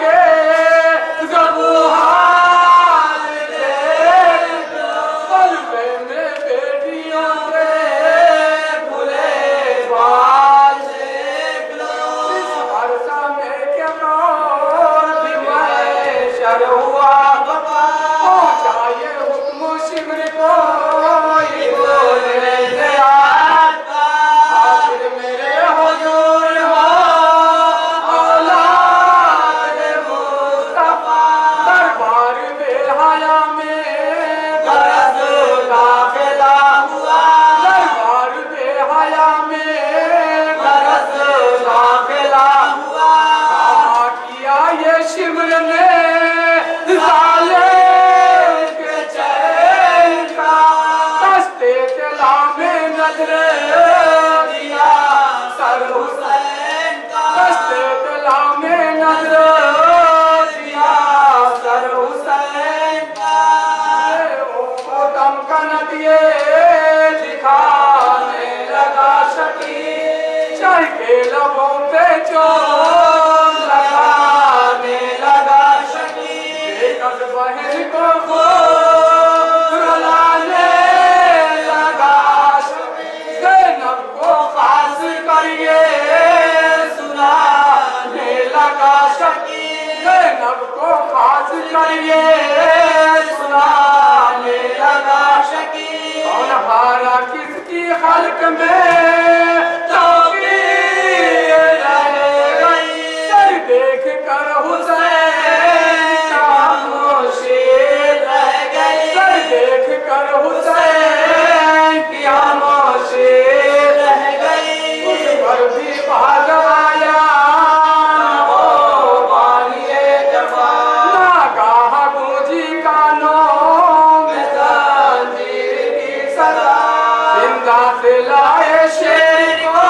के गबुहार देख लो, कल्बे में बेटियों के खुले बाल देख लो। इस अरसा में क्या कौन भी मैशर हुआ, पहुंचा ये हुक्म शिमर को ये बोलने से आता, आखिर मेरे हुजूर हो औलाद मुस्तफा। दरबार बेहया में गरज दाखिला हुआ, दरबार बेहया में गरज दाखिला हुआ। कहा किया ये शिमर ने साले के चैन का, दस्ते तिला में नजरे दिया सर हुसैन का, दस्ते तिला में नजरे दिया सर हुसैन का। ओ दम कनत ये दिखाने लगा शकी, चढ़ के लबों पे चोट लगाने लगा शकी। बेकस बहन को खूब रुलाने लगा शकी, ज़ैनब को खास करिए सुनाने लगा शकी, ज़ैनब को खास करिए सुनाने लगा शकी। कौन हारा किसकी खल्क में चौकी रह गई, सर देख कर हुसैन खामोशी रह गई, सर देख कर हुसैन की खामोशी रह गई। उस पर भी भाग आया ओ बानिए जफा, नागाह गूंजी कानों में जंजीर की सदा। जिंदा से लाए शेर को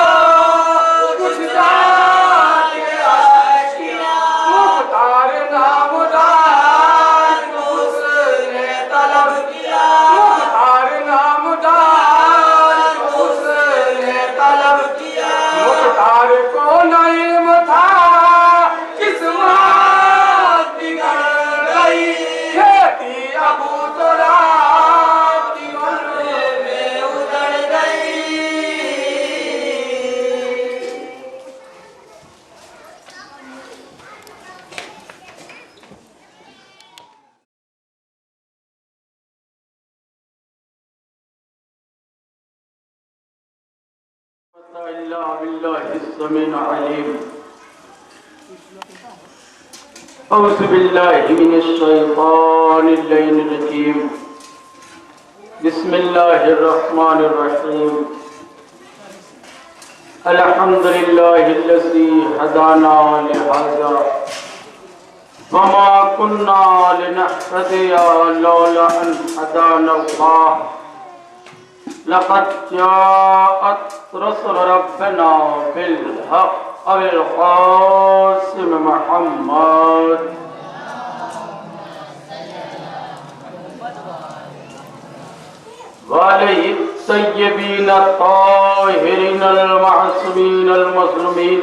कुछ जान के आशिया, मुख्तार नामदार को उसने तलब किया, मुख्तार नामदार को उसने तलब किया। मुख्तार को न इल्म था किस्मत बिगड़ गई, खेती अबू तुराब की मरने में उजड़ गई। इल्ला बिल्लाहिस समीउल अलीम। औज़ु बिल्लाहि मिनश शैतानिर रजीम। बिस्मिल्लाहिर रहमानिर रहीम। अल्हम्दुलिल्लाहिल्लज़ी हदाना लिहाज़ा वमा कुन्ना लिनहतदिया लौला अन हदानल्लाह। लक़द जाअत रसूल रब्बिना बिल हक़ अबिल क़ासिम मुहम्मद। वालैहि तय्यबीन ताहिरीन अल-मअसूमीन अल-मज़लूमीन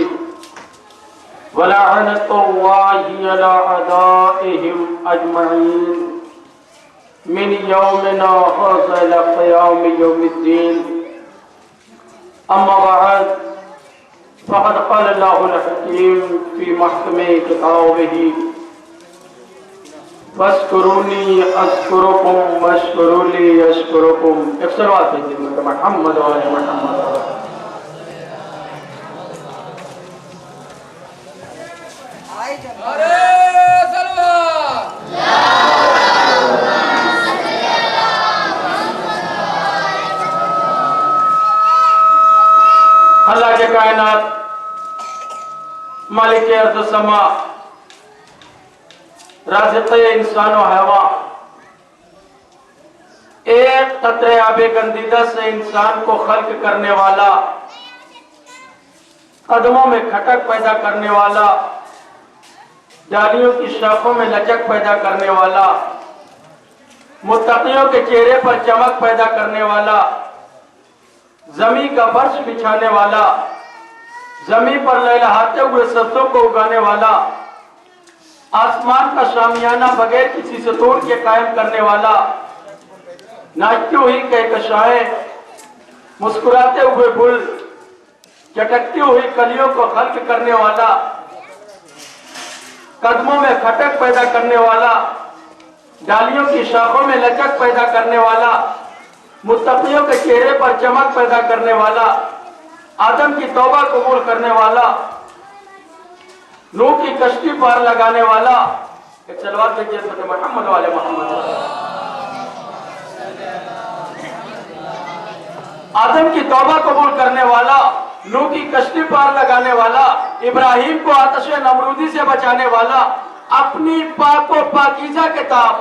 वलअनतुल्लाहि अला अदाइहिम अजमईन मिन यौमिना हाज़ा इला क़ियाम यौमिद्दीन। अम्मा बअद, फ़क़द क़ाल अल्लाहुल हकीम फ़ी महकमे किताबिही फस्कुरूनी अज़्कुरुकुम वश्कुरूली यश्कुरुकुम। एक सलवात भेजिए मुहम्मद व आले मुहम्मद। अरे सलवात। अल्लाह के कायनात मालिक अर्ज़ समा राज़िक़े इंसान व हवा, एक कतरे आबे गंदीदा से इंसान को खल्क करने वाला, कदमों में खटक पैदा करने वाला, डालियों की शाखों में लचक पैदा करने वाला, मुत्तकियों के चेहरे पर चमक पैदा करने वाला, जमी का फर्श बिछाने वाला, जमी पर लहलहाते हुए सब्जों को उगाने वाला, आसमान का शामियाना बगैर किसी से तोड़ के कायम करने वाला, नाचती हुई कहकशाएं, मुस्कुराते हुए बुल, चटकती हुई कलियों को खल्क करने वाला, कदमों में खटक पैदा करने वाला, डालियों की शाखों में लचक पैदा करने वाला, मुत्तकियों के चेहरे पर चमक पैदा करने वाला, आदम की तौबा कबूल करने वाला, नूह की कश्ती पार लगाने वाला। एक सलवात देखिए मोहम्मद वाले मोहम्मद। आदम की तौबा कबूल करने वाला, नूह की कश्ती पार लगाने वाला, इब्राहिम को आतिश नमरूदी से बचाने वाला, अपनी पाको पाकीज़ा किताब,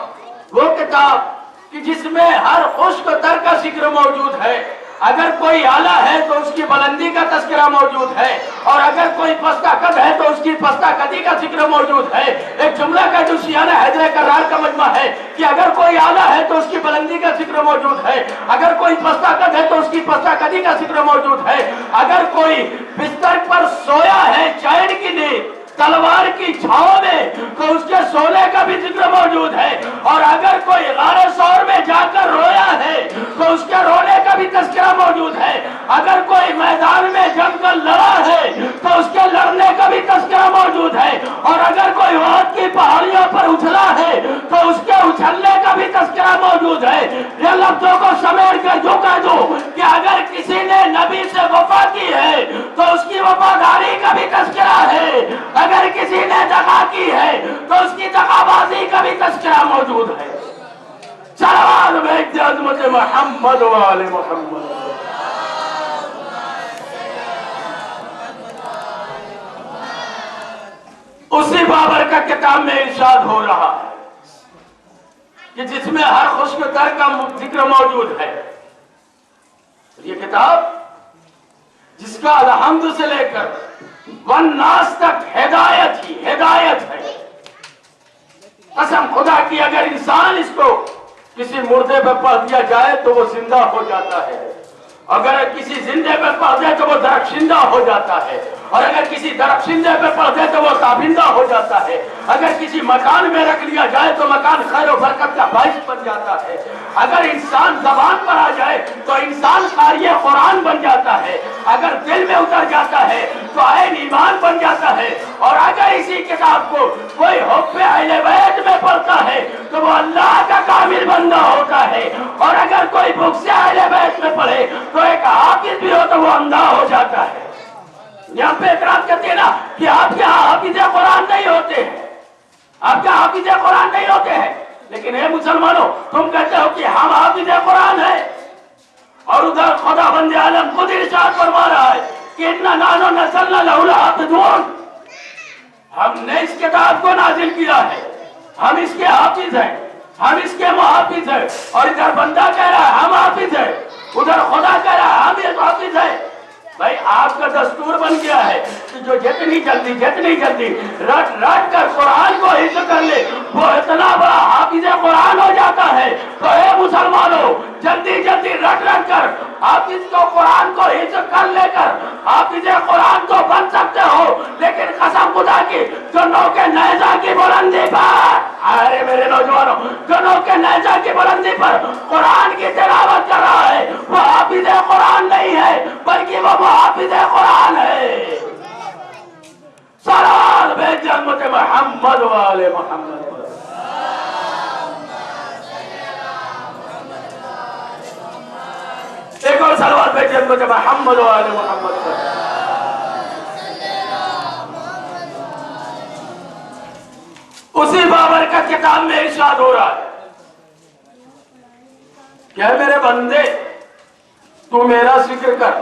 वो किताब कि जिसमें हर खुश्क तर का जिक्र मौजूद है। अगर कोई आला है तो उसकी बुलंदी का तस्करा मौजूद है, और अगर कोई पस्ता कद है तो उसकी पस्ता कदी का जिक्र मौजूद है। एक जुमला का जो सियाना हैदर करार का मजमा है कि अगर कोई आला है तो उसकी बुलंदी का जिक्र मौजूद है, अगर कोई पस्ता कद है तो उसकी पस्ता कदी का जिक्र मौजूद है, अगर कोई बिस्तर पर सोया है चैन की नींद तलवार की छाव में तो उसके सोने का भी जिक्र मौजूद है, और अगर कोई गारे सौर में जाकर रोया है तो उसके रोने का भी तस्करा मौजूद है, अगर कोई मैदान में जमकर लड़ा है तो उसके लड़ने का भी तस्करा मौजूद है, और अगर कोई वहाद की पहाड़ियों पर उछला है तो उसके उछलने का भी तस्करा मौजूद है। ये लफ्जों को समेट कर जो कह दो कि अगर किसी ने नबी से वफा की है तो उसकी वफादारी का भी तस्करा है, अगर किसी ने दगा की है तो उसकी दगाबाजी का भी तस्करा मौजूद है। सलावत भेज अज़मत मोहम्मद वाले मोहम्मद। उसी बाबर का किताब में इरशाद हो रहा है कि जिसमें हर खुश्क तर का जिक्र मौजूद है। ये किताब जिसका अलहम्द से लेकर वन्नास तक हिदायत ही हिदायत है। कसम खुदा की अगर इंसान इसको किसी मुर्दे पर पढ़ दिया जाए तो वो जिंदा हो जाता है, अगर किसी जिंदे पे पढ़ दे तो वो दरख्शिंदा हो जाता है, और अगर किसी दरख्शिंदे पे पढ़ दे तो वो ताबिंदा हो जाता है, अगर किसी मकान में रख लिया जाए तो मकान खैर और बरकत का बाइस बन जाता है, अगर इंसान जबान पर आ जाए तो इंसान क़ारिए कुरान बन जाता है, अगर दिल में उतर जाता है तो ऐन ईमान बन जाता है, और अगर इसी किताब को कोई हुब्बे अहले बैत में पढ़ता है तो वो अल्लाह का कामिल बंदा होता है, और अगर कोई बुग़्ज़ अहले बैत में पढ़े तो एक हाफिज भी हो तो वो अंधा हो जाता है। यहाँ पे इकरार करते हैं ना कि आपके यहाँ हाफिज़े कुरान नहीं होते हैं, आपके हाफिज़े कुरान नहीं होते हैं, लेकिन हे मुसलमानों तुम कहते हो कि हम हाफिज़े कुरान है, और उधर खुदा बंदे आलम खुद इरशाद फरमा रहा है कि इन्ना नानो नज़लना लहुल हाफिज़ून, हमने इस किताब को नाजिल किया है, हम इसके हाफिज हैं, हम इसके मुहाफिज हैं। और इधर बंदा कह रहा है हम हाफिज हैं, उधर खुदा कह रहा है हम ये हाफिज हैं। भाई आपका दस्तूर बन गया है कि जो जितनी जल्दी रट रट कर कुरान को हिफ्ज़ कर ले वो इतना बड़ा हाफिज़ कुरान हो जाता है। तो हे मुसलमानों जल्दी रट रट कर हाफिज को कुरान को हिफ्ज़ कर लेकर हाफिज़ कुरान तो बन सकते हो, लेकिन कसम खुदा की जो नौके नेज़ा की बुलंदी पर, अरे मेरे नौजवानों, जो नौके नेज़ा की बुलंदी पर कुरान की तिलावत कर रहा है वो हाफिज़ कुरान नहीं है बल्कि वो हाफिज़ कुरान है। सलावत भेज उम्मत मोहम्मद वाले मोहम्मद। एक और सलावत भेज उम्मत मोहम्मद वाले मोहम्मद। उसी बाबर का किताब में इरशाद हो रहा है क्या मेरे बंदे तू मेरा जिक्र कर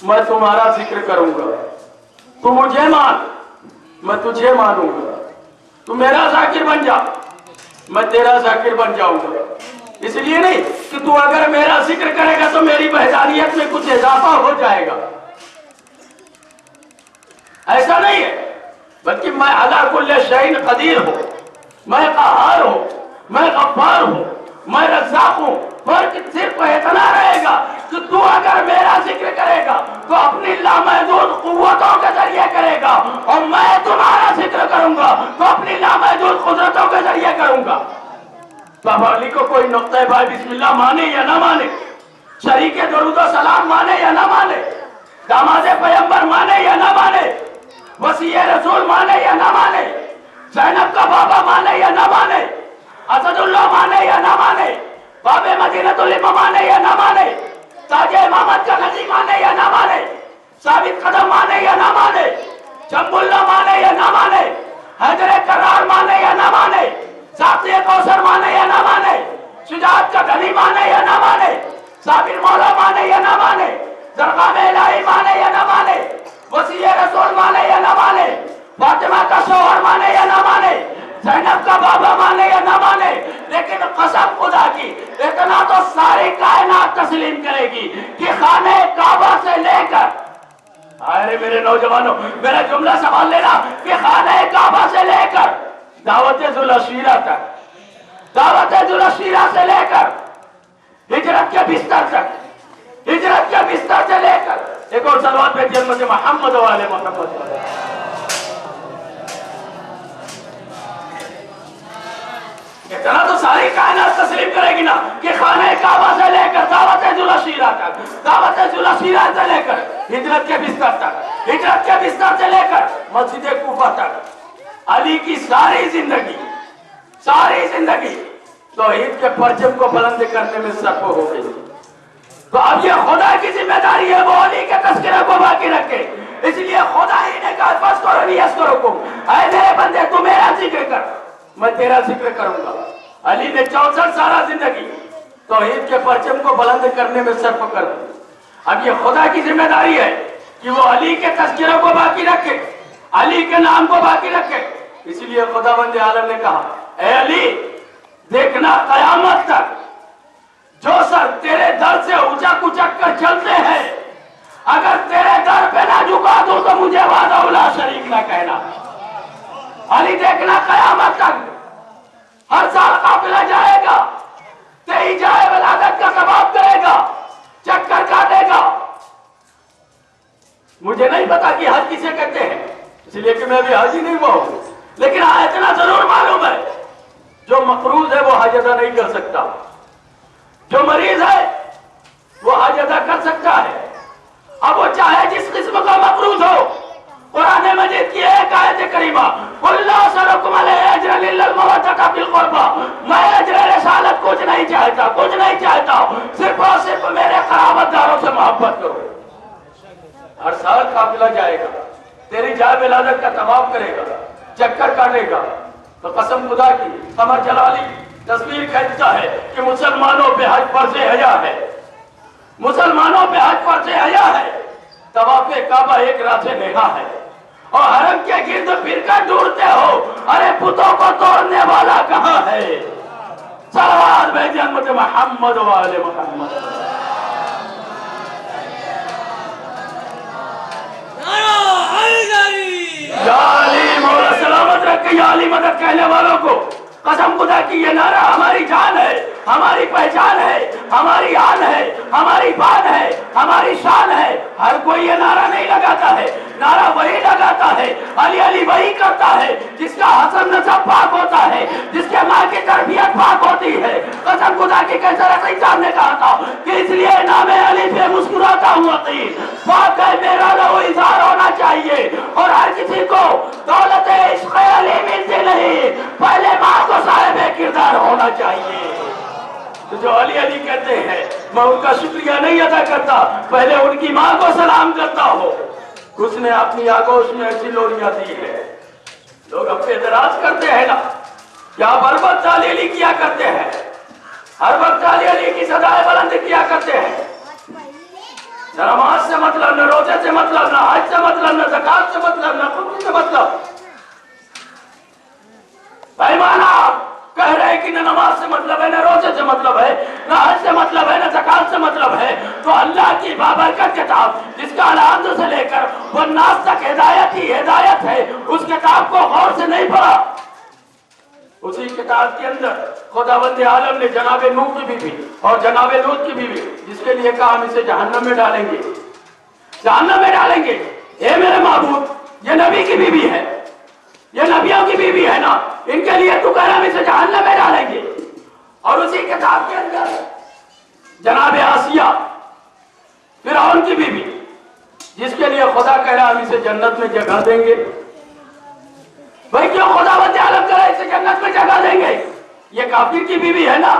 मैं तुम्हारा जिक्र करूंगा, तू मुझे मान मैं तुझे मानूंगा, तू मेरा जाकिर बन जा मैं तेरा जाकिर बन जाऊंगा। इसलिए नहीं कि तू अगर मेरा जिक्र करेगा तो मेरी वहदानियत में कुछ इजाफा हो जाएगा, ऐसा नहीं है, बल्कि मैं अला कुल्ले शैइन कदीर हूं, मैं कहार हूं, मैं गफ्फार हूं, मैं रज़्ज़ाक़ हूं। फर्क सिर्फ इतना रहेगा कि तू अगर मेरा जिक्र करेगा तो अपनी लामहदूद कुव्वतों के जरिए करेगा, और मैं तुम्हारा जिक्र करूंगा तो अपनी लामहदूद कुदरतों के जरिए करूंगा। बाबा अली को कोई नुक्ते भाई बिस्मिल्लाह माने या ना माने, शरीके दरूदो सलाम माने या ना माने, दामादे पैगंबर माने या ना माने, वसीए रसूल माने या ना माने, ज़ैनब का बाबा माने या ना माने, असदुल्लाह माने या ना माने, बाबे मदीनतुल इल्म माने या ना माने, ताजे इमामत का नजी माने या ना माने, साबित कदम माने या ना माने, जम्बुल्ला माने या ना माने, हैदर करार माने या ना माने, साक़िए कौसर माने या ना माने, शुजाअत का धनी माने या ना माने, साबिर मौला माने या ना माने, दरगाह इलाही माने या ना माने, वसीए रसूल माने या ना माने, फातिमा का शौहर माने या ना माने, ज़ैनब का बाबा माने या ना माने, लेकिन कसम खुदा की इतना तो सारी कायनात तस्लीम करेगी कि खाने काबा से लेकर, अरे मेरे नौजवानों मेरा जुमला संभाल लेना, कि खाने काबा से लेकर दावत जुलशीरा तक, दावत जुलशीरा से लेकर हिजरत के बिस्तर तक, हिजरत के बिस्तर से लेकर एक और सलवात पे जन्मत मोहम्मद वाले मोहम्मद, इतना तो सारी कायनात तस्लीम करेगी ना कि खाने काबा से लेकर दावत जुलशीरा तक, दावत जुलशीरा से लेकर हिजरत के बिस्तर तक, हिजरत के बिस्तर से लेकर मस्जिद कूफा तक, अली की सारी जिंदगी तौहीद के परचम को बुलंद करने में सर्फ हो गई। तो अब ये खुदा की जिम्मेदारी है वो अली के तस्करे को बाकी रखे। इसलिए खुदा ही ने कहा बस करो नियत करो को, ऐ मेरे बंदे तू मेरा जिक्र कर मैं तेरा जिक्र करूंगा। अली ने 64 साल जिंदगी तौहीद के परचम को बुलंद करने में सर्फ कर दी। अब ये खुदा की जिम्मेदारी है कि वो अली के तस्करे को बाकी रखे, अली के नाम को बाकी रखे। इसलिए खुदावंद आलम ने कहा ए अली देखना कयामत तक जो सर तेरे दर से ऊंचा कुचक कर चलते हैं, अगर तेरे दर पे ना झुका दूं तो मुझे वादा शरीक ना कहना। अली देखना कयामत तक हर साल काफिला जाएगा, तेरी जाए वलादत का सवाब करेगा, चक्कर काटेगा। मुझे नहीं पता कि हज किसे कहते हैं, इसलिए कि मैं भी हाजी नहीं हुआ हूं, लेकिन हाँ इतना जरूर मालूम है जो मकरूज है वो हज अदा नहीं कर सकता, जो मरीज है वो हज अदा कर सकता है। अब वो चाहे जिस किस्म का मकरूज हो, कुरान मजीद की एक आयत करीमा मैं अजर रिसालत कुछ नहीं चाहता, सिर्फ और सिर्फ मेरे क़राबतदारों से मोहब्बत करो। हर साल काफिला जाएगा, तेरी जाए विलादत का तवाफ करेगा, चक्कर काटेगा। तो कसम खुदा की कमर जलाली तस्वीर खींचता है कि मुसलमानों पे हज फर्ज़ हया है, मुसलमानों पे हज फर्ज़ हया है। तवाफ़े काबा एक राज़े नेहा है और हरम के गिर्द फिरकर ढूंढते हो, अरे पुतों को तोड़ने वाला कहाँ है। सलावत भेजिए उम्मत मोहम्मद वाले मोहम्मद। या अली मौला सलामत रखे, या अली मदद कहने वालों को कसम खुदा की ये नारा हमारी जान है, हमारी पहचान है, हमारी आन है, हमारी बात है, हमारी शान है। हर कोई ये नारा नहीं लगाता है, नारा वही लगाता है, अली अली वही करता है जिसका हसन नसब पाक होता है, जिसके माँ की तरबियत पाक होती है। कसम खुदा की कैसे रखी साहब ने कहा था कि इसलिए नामे अली पे मुस्कुराता हुआ थी, पाक है मेरा लो इज़हार होना चाहिए। और हर किसी को दौलत इश्क़ अली मिलती नहीं, पहले माँ को साहिब किरदार होना चाहिए। तो जो अली अली कहते हैं मैं उनका शुक्रिया नहीं अदा करता, पहले उनकी माँ को सलाम करता हो। उसने अपनी आगोश में ऐसी लोरियां दी है, लोग अपने एतराज करते हैं ना, क्या हर वक्त अली अली किया करते हैं, हर वक्त अली अली की सदाएं बुलंद किया करते हैं। न नमाज से मतलब, न रोजे से मतलब, न हज से मतलब, न ज़कात से मतलब, न खुद से मतलब। पैमाना कह रहे कि न नमाज से मतलब है, न रोजे से मतलब है, न हज से मतलब है, न ज़कात से मतलब है। तो अल्लाह की बाबरकत किताब जिसका अलहम्द से लेकर वो नास तक हिदायत ही हिदायत है, उस किताब को गौर से नहीं पढ़ा। उसी किताब के अंदर खुदावंद आलम ने जनाबे नूह की बीवी और जनाबे लूत की बीवी, जिसके लिए कहा हम इसे जहन्नम में डालेंगे, जहन्नम में डालेंगे। ये मेरे महबूब ये नबी की बीवी है, ये नबियों जनाब आसिया फिरौन की बीवी, जिसके लिए खुदा कह रहा हम इसे जन्नत में जगह देंगे। भाई क्यों खुदावंद आलम कह रहा है इसे जन्नत में जगह देंगे? ये काफिर की बीवी है ना,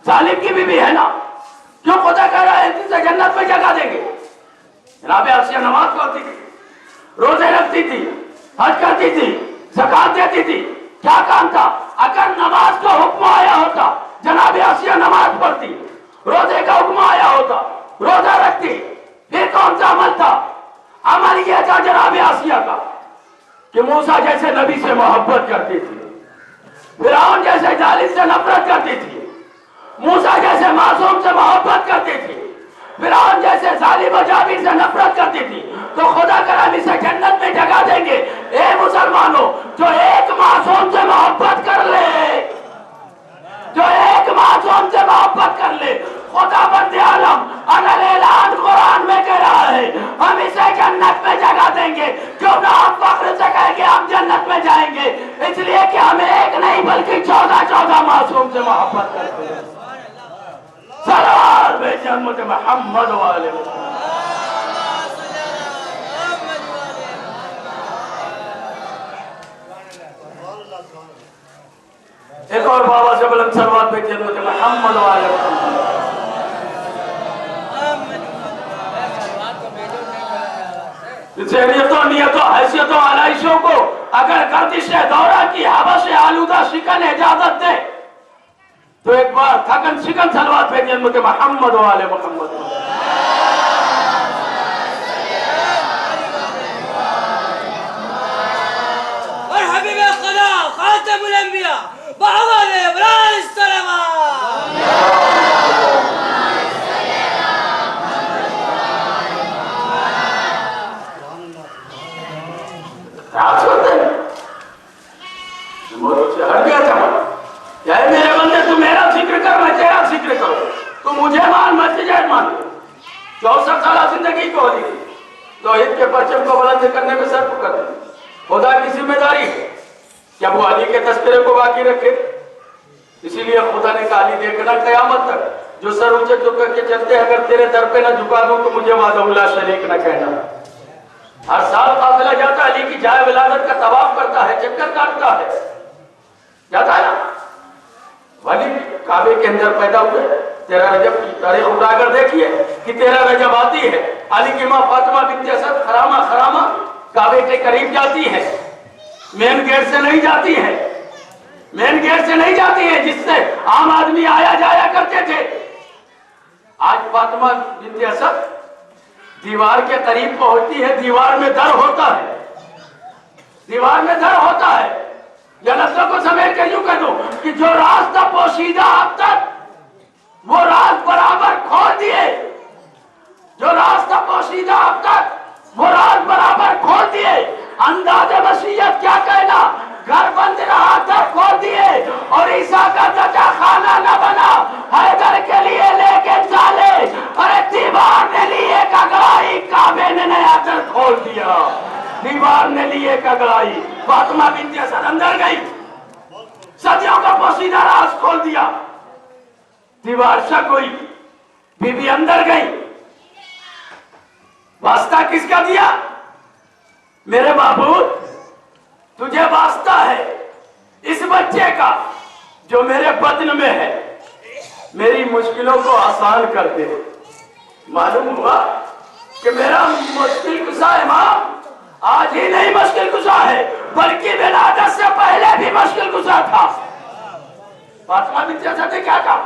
जालिम की बीवी है ना, क्यों खुदा कह रहा है इसे जन्नत में जगह देंगे? जनाब आसिया नमाज पढ़ती थी, रोजे रखती थी, हज करती थी, ज़कात देती थी। क्या काम था? अगर नमाज का हुक्म आया होता, जनाब आसिया नमाज पढ़ती, रोजे का हुक्म आया होता, रोजा रखती, फिर कौन सा अमल था? अमल यह था जनाब आसिया का कि मूसा जैसे नबी से मोहब्बत करती थी, फिरौन जैसे जालिम से नफरत करती थी, मूसा जैसे मासूम से मोहब्बत करती थी, फिरौन जैसे जालिम और जाबिर से नफरत करती थी। तो खुदा कराम इसे जन्नत में जगह देंगे। ए मुसलमानों, जो एक मासूम से मोहब्बत कर ले, जो एक मासूम से मोहब्बत कर ले, खुदा बंदे आलम अनल ऐलान कुरान में कह रहा है हम इसे जन्नत में जगह देंगे। क्यों ना हम फख्र से कहेंगे हम जन्नत में जाएंगे? इसलिए कि हम एक नहीं बल्कि 14 मासूम से मोहब्बत करते हैं। सलाम बेजन्नत मोहम्मद वाले। एक और बाबा से बुलंद सलवात पे जन्नत मोहम्मद वाले। नियतों हैसियतों आलाइशों को अगर गर्दिश दौरा की हवा से आलूदा शिकन इजाजत दे तो एक बार थकन शिकन सलवात पे जन्नत मोहम्मद वाले मोहम्मद। और हबीब खुदा खातमुल अंबिया बाबा ने इब्राहिम हट गया था। मेरे बंदे तू मेरा जिक्र कर, मैं तेरा जिक्र करूं। तू मुझे मान, मैं तुझे मान। 64 साल जिंदगी को दी तो ईद के परचम को बुलंद करने में सर कर दी। खुदा की जिम्मेदारी है कि अबू अली के तस्करे को बाकी रखे। इसीलिए खुदा ने कहा देखना कयामत तक जो सर ऊंचे झुक करके चलते हैं, अगर तेरे दर पे ना झुका दूं तो मुझे वादउल्ला शरीक न कहना। हर साल काफिला जाता है, अली की जाए विलादत का तवाफ करता है, चक्कर काटता है, जाता है ना। वली काबे के अंदर पैदा हुए। 13 रजब की तारीख उठाकर देखिए कि 13 रजब आती है। अली की माँ फातिमा बिन्त असद खरामा काबे के करीब जाती है, मेन गेट से नहीं जाती है, मेन गेट से नहीं जाती है जिससे आम आदमी आया जाया करते थे। आज फातिमा बिन्त असद दीवार के करीब पहुंचती है, दीवार में दर होता है, दीवार में दर होता है। या लफ्जों को समेट कर यूं कह दो कि जो रास्ता पोशीदा अब तक वो राज बराबर खोल दिए, जो रास्ता पोशीदा अब तक वो राज बराबर खोल दिए। अंदाज़े वसीयत क्या कहना, घर बंद रहा दर खोल दिए और ईसा का जचा खाना न बना हैदर के लिए लेके चाले। अरे दीवार ने लिए कगड़ाई, काबे ने नया दर खोल दिया। दीवार ने लिए कगड़ाई, फातिमा बिन्त असद अंदर गई, सदियों का पोशीदा राज खोल दिया। दीवार शक हुई, बीबी अंदर गई। वास्ता किसका दिया? मेरे बाबू तुझे वास्ता है इस बच्चे का जो मेरे बदन में है, मेरी मुश्किलों को आसान कर दे। मालूम हुआ कि मेरा मुश्किल कुशा इमाम आज ही नहीं मुश्किल कुशा है, बल्कि विलादत से पहले भी मुश्किल कुशा था। फातिमा बिन्त असद ने क्या कहा?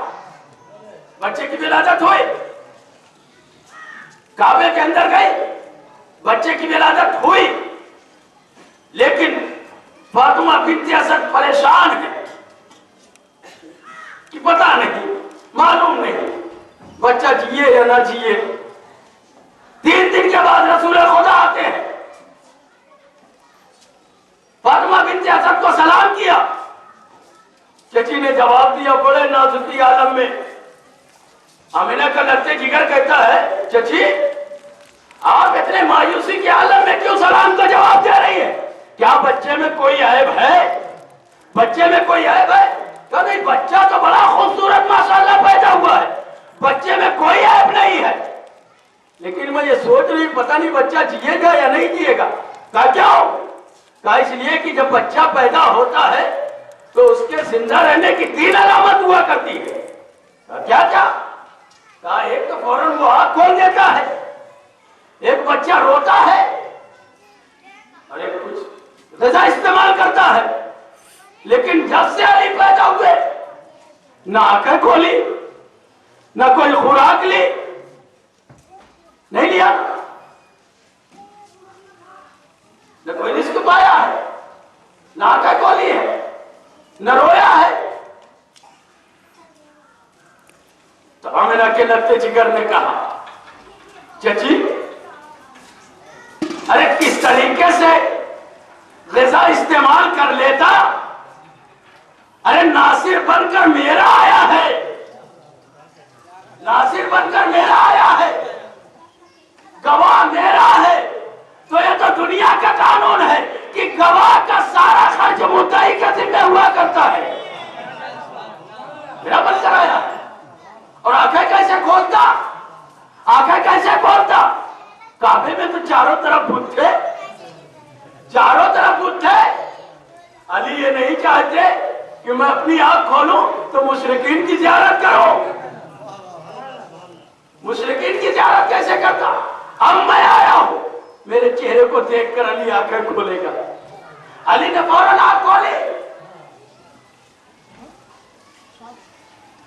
बच्चे की विलादत हुई, काबे के अंदर गए, बच्चे की विलादत हुई, लेकिन फातिमा बिन्त असद परेशान है कि पता नहीं, मालूम नहीं बच्चा जिए या ना जिए। 3 दिन के बाद रसूल खुदा आते हैं। फातिमा बिन्त असद को सलाम किया। चची ने जवाब दिया बड़े नाजुकी आलम में। आमिना का लड़ते जिगर कहता है चची आप इतने मायूसी के आलम में क्यों सलाम का जवाब दे रही है? क्या बच्चे में कोई ऐब है? बच्चे में कोई ऐब है? तो नहीं, बच्चा तो बड़ा खूबसूरत माशाल्लाह पैदा हुआ है, बच्चे में पता नहीं बच्चा जिएगा या नहीं जिएगा। कहा क्यों? कहा इसलिए कि जब बच्चा पैदा होता है तो उसके जिंदा रहने की 3 अलामत हुआ करती है। क्या क्या? कहा एक तो फौरन वो आंख खोल देता है, एक बच्चा रोता है, और एक कुछ गजा इस्तेमाल करता है। लेकिन जब से अली पैदा हुए ना आंखें खोली, ना कोई खुराक ली, नहीं लिया, न कोई रिस्क पाया है, ना आंखें खोली है, न रोया है। तो आमिना के लगते जिगर ने कहा, चची अरे किस तरीके से ग़िज़ा इस्तेमाल कर लेता, अरे नासिर बनकर मेरा आया है, नासिर बनकर मेरा आया है, गवाह मेरा है। तो ये तो दुनिया का कानून है कि गवाह का सारा खर्च मुद्दई के जिम्मे हुआ करता है। मेरा बनकर आया है। और आंखें कैसे खोलता? आंखें कैसे खोलता? काबे में तो चारों तरफ बुत थे, चारों तरफ बुत थे। अली ये नहीं चाहते कि मैं अपनी आंख खोलूं तो मुशरिकीन की ज़ियारत करूं। मुशरिकीन की ज़ियारत कैसे करता? अब मैं आया हूं, मेरे चेहरे को देखकर अली आंखें खोलेगा। अली ने फौरन आंख खोली,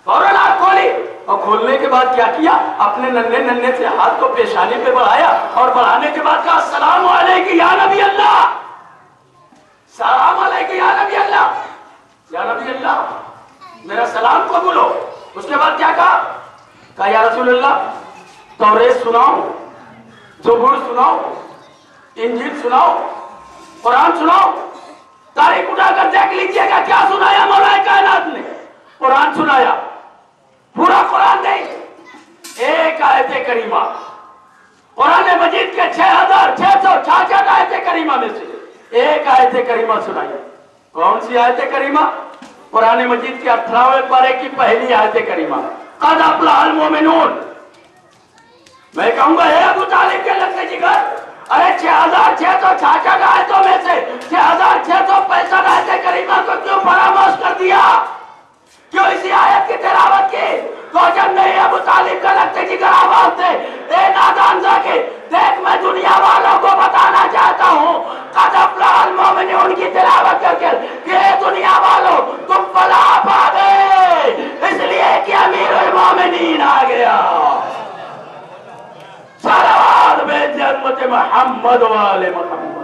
फौरन आंख खोली, और खोलने के बाद क्या किया? अपने नन्हे नन्हे से हाथ को पेशानी पे बढ़ाया और बढ़ाने के बाद कहा अस्सलामु अलैकुम या नबी अल्लाह, सलाम अलैकुम या नबी अल्लाह, या नबी अल्लाह मेरा सलाम कबूलो। उसके बाद क्या कहा या रसूलल्लाह तौरेत सुनाओ, ज़बूर सुनाओ, इंजील सुनाओ, कुरान सुनाओ। तारीख उठाकर देख लीजिएगा क्या सुनाया मौलाए कायनात ने। कुरान सुनाया, पूरा कुरान नहीं, एक आयत करीमा, कुरान मजीद के 6666 आयत करीमा में से एक आयत करीमा सुनाई। कौन सी आयत करीमा? कुरान मजीद के 18वें पारे की पहली आयत करीमा, क़द अफ़लहल मोमिनून। मैं कहूंगा हे अबू तालिब के लगते जिगर, अरे 6666 आयतों में से 6665 आयत करीमा को क्यों फरामोश कर दिया? क्यों इसी आयत की तिलावत की? तो जब नहीं अबू तालिब का लगते जिगर आवाज थे, ए नादान जाके देख, मैं दुनिया वालों को बताना चाहता हूँ क़द अफ़लहल मोमिनून की तिलावत करके कि दुनिया वालों तुम फलाह पा गए, इसलिए कि अमीरुल मोमिनीन आ गया। सलावत बेजन्नत मोहम्मद वाले मोहम्मद।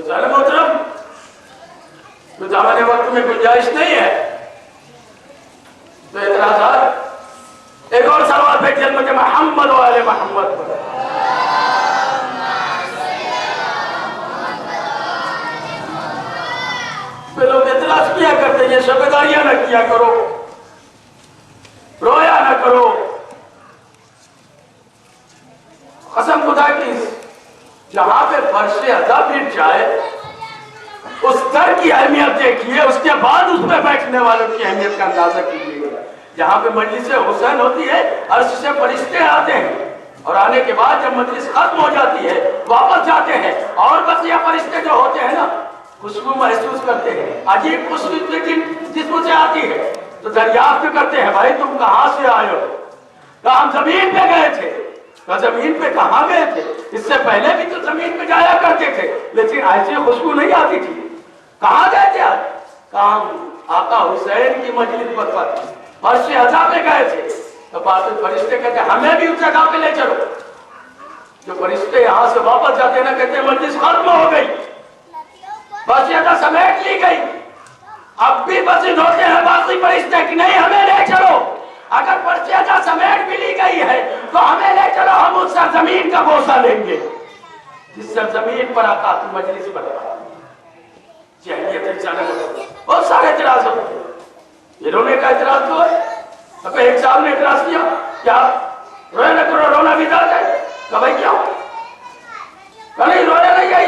मोहतरम, तो ज़माने वक्त में गुंजाइश नहीं है तो एतराज़ात। एक और सलावत बेजन्नत मोहम्मद वाले मोहम्मद। लोग एतराज किया करते हैं, शबेदारियां न किया करो, रोया न करो। कसम खुदा की, जहां पे फर्श अज़ा मिट जाए उस दर की अहमियत देखिए, उसके बाद उस पर बैठने वालों की अहमियत का अंदाजा कीजिएगा। जहां पे मजलिस हुसैन होती है, अर्श से फरिश्ते आते हैं और आने के बाद जब मजलिस खत्म हो जाती है वापस जाते हैं, और बस ये फरिश्ते जो होते हैं ना खुशबू महसूस करते हैं, अजीब खुशबू जिस्म से आती है, तो दरियाफ्त करते हैं भाई तुम कहां से आए हो? तो हम जमीन पे गए थे। तो जमीन पे कहां गए थे? इससे पहले भी तो जमीन पे जाया करते थे, लेकिन ऐसी खुशबू नहीं आती थी। कहां गए थे आज? काम आका हुसैन की मजलिस पर फर्श अज़ा पे गए थे। तो बात फरिश्ते कहते हमें भी उस जगह पे ले चलो। जो फरिश्ते यहाँ से वापस जाते ना, कहते मजलिस खत्म हो गई, बस ये समेट ली गई। अब भी मस्जिद होते हैं बाकी फरिश्ते कि नहीं हमें ले चलो। अगर पर्चिया समेट भी ली गई है तो हमें ले चलो, हम उस सरजमीन का बोसा लेंगे जिस सरजमीन पर आका की मजलिस पर बहुत सारे एतराज होते हैं। ये रोने का एतराज तो है। तो एक साहब ने एतराज किया, क्या रोया न करो, रोना भी दर्द है। तो भाई क्यों? नहीं रोया नहीं है।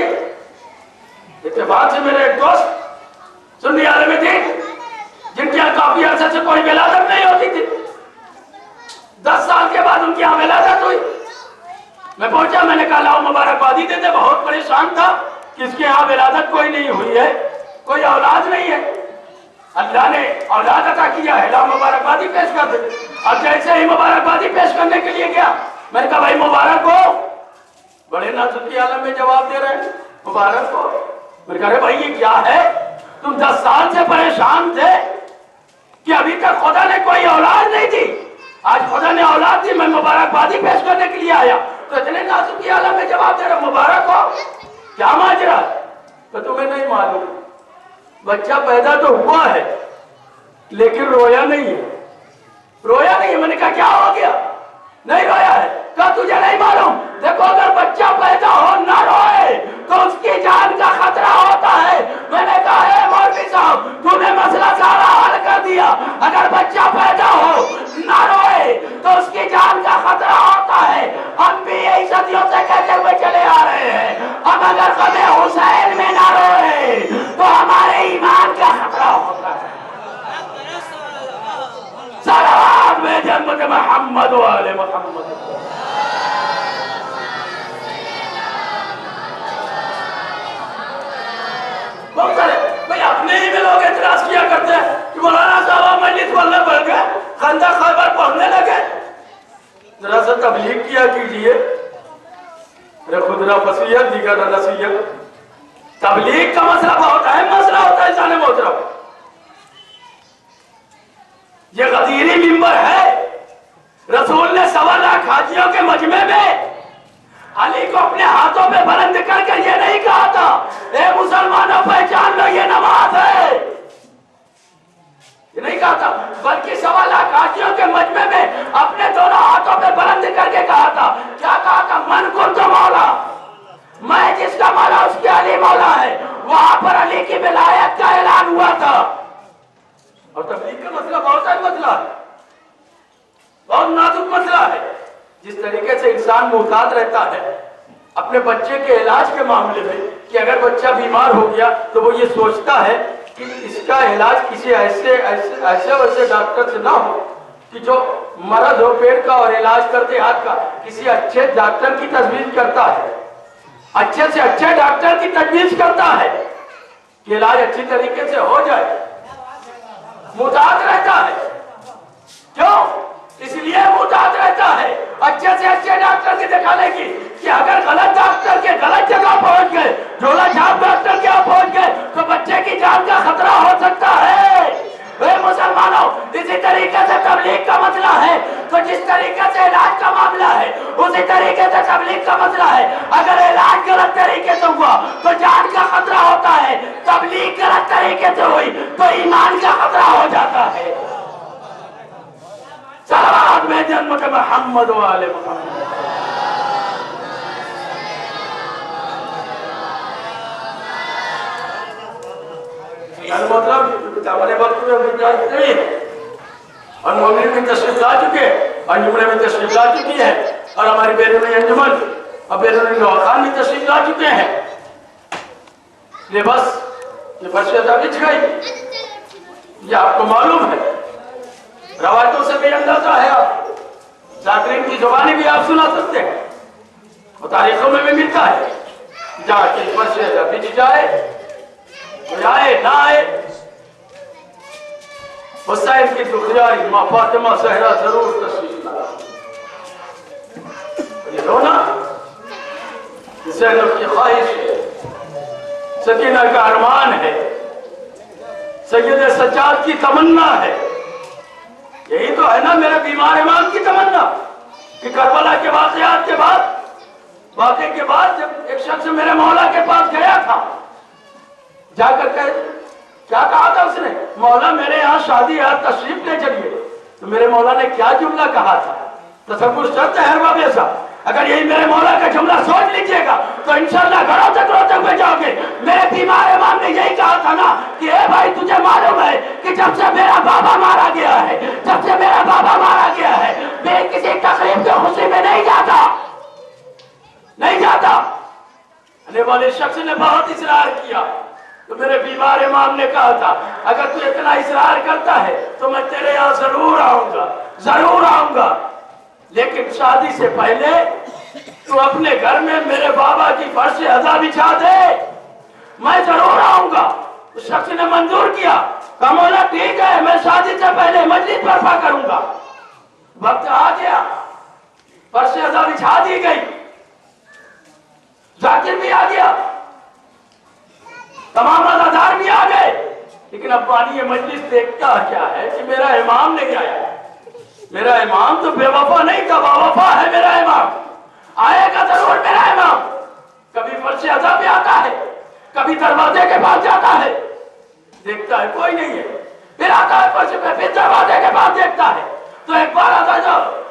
इत्तेफाक से मेरे एक दोस्त सुन्नी आलिम थे, जिनके यहाँ काफिया बाद उनकी यहाँ विलादत हुई। मैं पहुंचा, मैंने कहा लाओ मुबारकबादी देते। बहुत परेशान था कि इसके यहाँ विलादत कोई नहीं हुई है, कोई औलाद नहीं है, अल्लाह ने औलाद अता किया है, लाओ मुबारकबादी पेश कर दे। अब जैसे ही मुबारकबादी पेश करने के लिए गया, मैंने कहा भाई मुबारक हो। बड़े नाजुकी आलम में जवाब दे रहे हैं मुबारक हो। मैंने कहा भाई ये क्या है, तुम 10 साल से परेशान थे कि अभी तक खुदा ने कोई औलाद नहीं दी, आज खुदा ने औलाद दी, मैं मुबारकबादी पेश करने के लिए आया। तो इतने नाजुकी आलम में जवाब दे रहे मुबारक हो, क्या माजरा है? तो तुम्हें नहीं मालूम, बच्चा पैदा तो हुआ है लेकिन रोया नहीं है, रोया नहीं है। मैंने कहा क्या हो गया? नहीं रोया है। क्या तुझे नहीं मालूम? देखो अगर बच्चा पैदा हो ना रोए तो उसकी जान का खतरा होता है। मैंने कहा है मौलवी साहब, तूने मसला सारा हल कर दिया। अगर बच्चा पैदा हो ना रोए तो उसकी जान का खतरा होता है। हम भी यही सदियों से कहते हुए चले आ रहे हैं, अब अगर कभी हुसैन में ना रोए तो हमारे ईमान का खतरा होता है। सलावत में जन्नत मोहम्मद वाले मोहम्मद। बहुत सारे भाई अपने ही में लोग एतराज किया करते हैं कि मौलाना साहब मजलिस पढ़ने पड़ गए, खंदा खैबर पढ़ने लगे। जरा सा तबलीग किया कीजिए, खुदरा फसीयत दीगर नसीहत। तबलीग का मसला बहुत अहम मसला होता है जाने मोहतरम। ये गदीरी मिंबर है। रसूल ने 1.25 लाख हाजियों के मजमे में अली को अपने हाथों पे बुलंद करके ये नहीं कहा था ए मुसलमानों पहचान लो ये नमाज है, ये नहीं कहा था, बल्कि 1.25 लाख हाजियों के मजमे में अपने दोनों हाथों पे बुलंद करके कहा था। क्या कहा था? मन कुन तो मौला, मैं जिसका मौला उसके अली मौला है। वहां पर अली की विलायत का ऐलान हुआ था। और तबलीग का मसला बहुत अहम मसला है, बहुत नाजुक मसला है। जिस तरीके से इंसान मुहतात रहता है अपने बच्चे के इलाज के मामले में कि अगर बच्चा बीमार हो गया तो वो ये सोचता है कि इसका इलाज किसी ऐसे वैसे डॉक्टर से ना हो कि जो मर्ज हो पेट का और इलाज करते हाथ का, किसी अच्छे डॉक्टर की तजवीज करता है, अच्छे से अच्छे डॉक्टर की तजवीज करता है कि इलाज अच्छी तरीके से हो जाए। मुहतात रहता है, क्यों? इसलिए मुहतात रहता है अच्छे से अच्छे डॉक्टर की दिखाने की कि अगर गलत डॉक्टर के गलत जगह पहुंच गए, झोला छाप डॉक्टर के यहाँ पहुंच गए तो बच्चे की जान का खतरा हो सकता है। वे मुसलमानों, इसी तरीके से तबलीग का मसला है। तो जिस तरीके से इलाज का मामला है उसी तरीके से तबलीग का मसला है। अगर इलाज गलत तरीके से हुआ तो जान का खतरा होता है, तबलीग गलत तरीके से हुई तो ईमान का खतरा हो जाता है। सलावत में जन्नत मोहम्मद वाले मोहम्मद। मतलब हमारे वक्त में नहीं है और मोमिन में तशरीफ ला चुके हैं, अंजुमन में तशरीफ ला चुकी है और हमारी बैरून अंजुमन और बैरून नौखान में तशरीफ ला चुके हैं। ये बस ये फर्शा बिछ गई, ये आपको मालूम है, रवायतों से बेअंदाजा है। आप जाकिरीन की जुबानी भी आप सुना सकते हैं और तारीखों में भी मिलता है। जाके फर्शा बिछ जाए तो आए ना आए, हुसैन की दुखियारी माँ फातिमा सहरा जरूर तशरीफ ला। ये रोना ज़ैनब की ख्वाहिश है, सकीना का अरमान है, सैयद सज्जाद की तमन्ना है। यही तो है ना मेरे बीमार इमाम की तमन्ना कि करबला के वाक़यात के बाद, वाक़े के बाद जब एक शख्स मेरे मौला के पास गया था, जाकर के क्या कहा था उसने? मौला मेरे यहाँ शादी है, तशरीफ ले चलिए। तो मेरे मौला ने क्या जुमला कहा था? तसव्वुर शर्त है हर ऐसा। अगर यही मेरे मौला का जुमला सोच लीजिएगा तो इंशाअल्लाह घरों तक रोते हुए जाओगे। मेरे बीमार इमाम ने यही कहा था ना कि ए भाई तुझे मालूम है कि जब से मेरा बाबा मारा गया है, जब से मेरा बाबा मारा गया है, मैं किसी तकलीफ की खुशी में नहीं जाता, नहीं जाता। आने वाले शख्स ने बहुत इसरार किया तो मेरे बीमार इमाम ने कहा था अगर तू इतना इसरार करता है तो मैं तेरे यहाँ जरूर आऊंगा, जरूर आऊंगा। लेकिन शादी से पहले तू अपने घर में मेरे बाबा की फर्श अदा बिछा दे, मैं जरूर आऊंगा। उस शख्स ने मंजूर किया, कहा मौला ठीक है, मैं शादी से पहले मस्जिद बर्पा करूंगा। वक्त आ गया, फर्श अदा बिछा दी गई, जाकिर भी आ गया, तमाम अदादार भी आ गए। लेकिन अब बानी मजलिस देखता क्या है कि मेरा इमाम नहीं आया। मेरा इमाम तो बेवफा नहीं था, बावफा है मेरा इमाम। आएगा जरूर मेरा इमाम। कभी फर्श अज़ा पे आता है, कभी दरवाजे के पास जाता है, देखता है कोई नहीं है, फिर आता है फर्श पे, फिर दरवाजे के पास देखता है। तो एक बार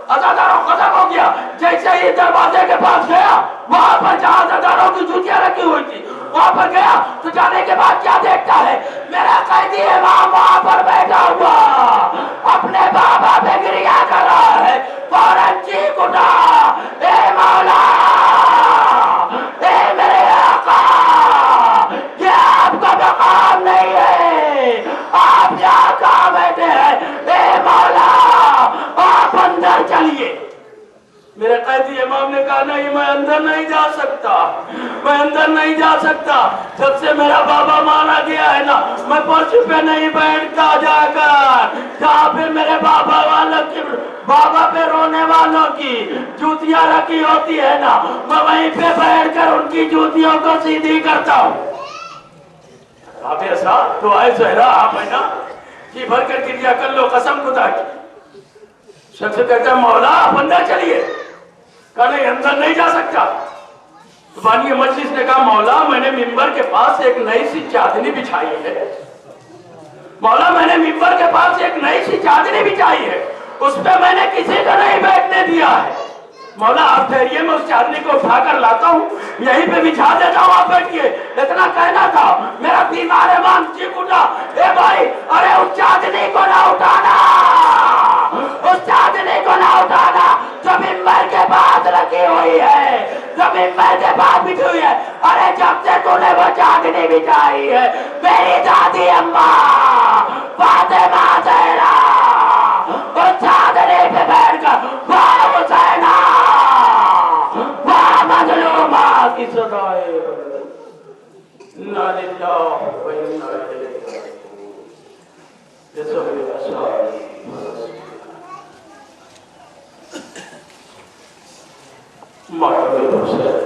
अज़ादारों खत्म हो गया, जैसे ही दरवाजे के पास गया, वहां पर जहां अज़ादारों की जूतियां रखी हुई थी, वहां पर गया तो जाने के बाद क्या देखता है, मेरा कैदी इमाम वहां पर बैठा हुआ अपने बाबा पे गिरिया कर रहा है। फौरन चीख उठा, ए मौला, ए मेरे आका, ये आपका मकाम नहीं है, आप यहाँ कहाँ बैठे हैं? ए मौला, आप अंदर चलिए। मेरे कैदी इमाम ने कहा नहीं, मैं अंदर नहीं जा सकता, मैं अंदर नहीं जा सकता। जब से मेरा बाबा मारा गया है ना, मैं फर्श पे नहीं बैठता जाकर, जहाँ पे मेरे बाबा पे रोने वालों की जूतियां रखी होती है ना, मैं वहीं पे बैठकर उनकी जूतियों को सीधी करता हूँ। आप ऐसा तो आए जहरा, आप है ना, जी भर कर क्रिया कर लो कसम खुदा की। शख्स कहता है मौला आप अंदर चलिए, कहा नहीं अंदर नहीं जा सकता। तो बानी मजलिस ने कहा मौला मैंने मिंबर के पास एक नई सी चादनी बिछाई है, मौला मैंने मिंबर के पास एक नई सी चादनी बिछाई है, उस पर मैंने किसी को नहीं बैठने दिया है। मौला आप ठहरिए, मैं उस चादनी को उठाकर लाता हूँ, यहीं पे बिछा देता हूँ, आप बैठिए। इतना कहना था, मेरा बीमार इमाम चीख उठा, ए भाई अरे उस चादनी को ना उठाना, उस चादनी को ना उठाना जो मिंबर के पास रखी हुई है, जो मिंबर के पास बिछी हुई है। अरे जब से तूने वो चादनी बिछाई है, मेरी दादी अम्मा फातिमा ज़हरा उस चादनी पे बैठकर वाह हुसैना वाह मजलूमा की सदाएं इन्ना लिल्लाहि व इन्ना इलैहि राजिऊन।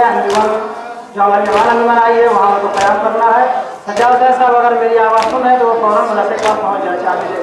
अंजुमन जो हमारी जवान अंजुमन आई है वहाँ उनको कयाम करना है। सजावट साहब अगर मेरी आवाज़ सुन है तो वो फौरन मदरसे के पास पहुँच जाए। चाबी दे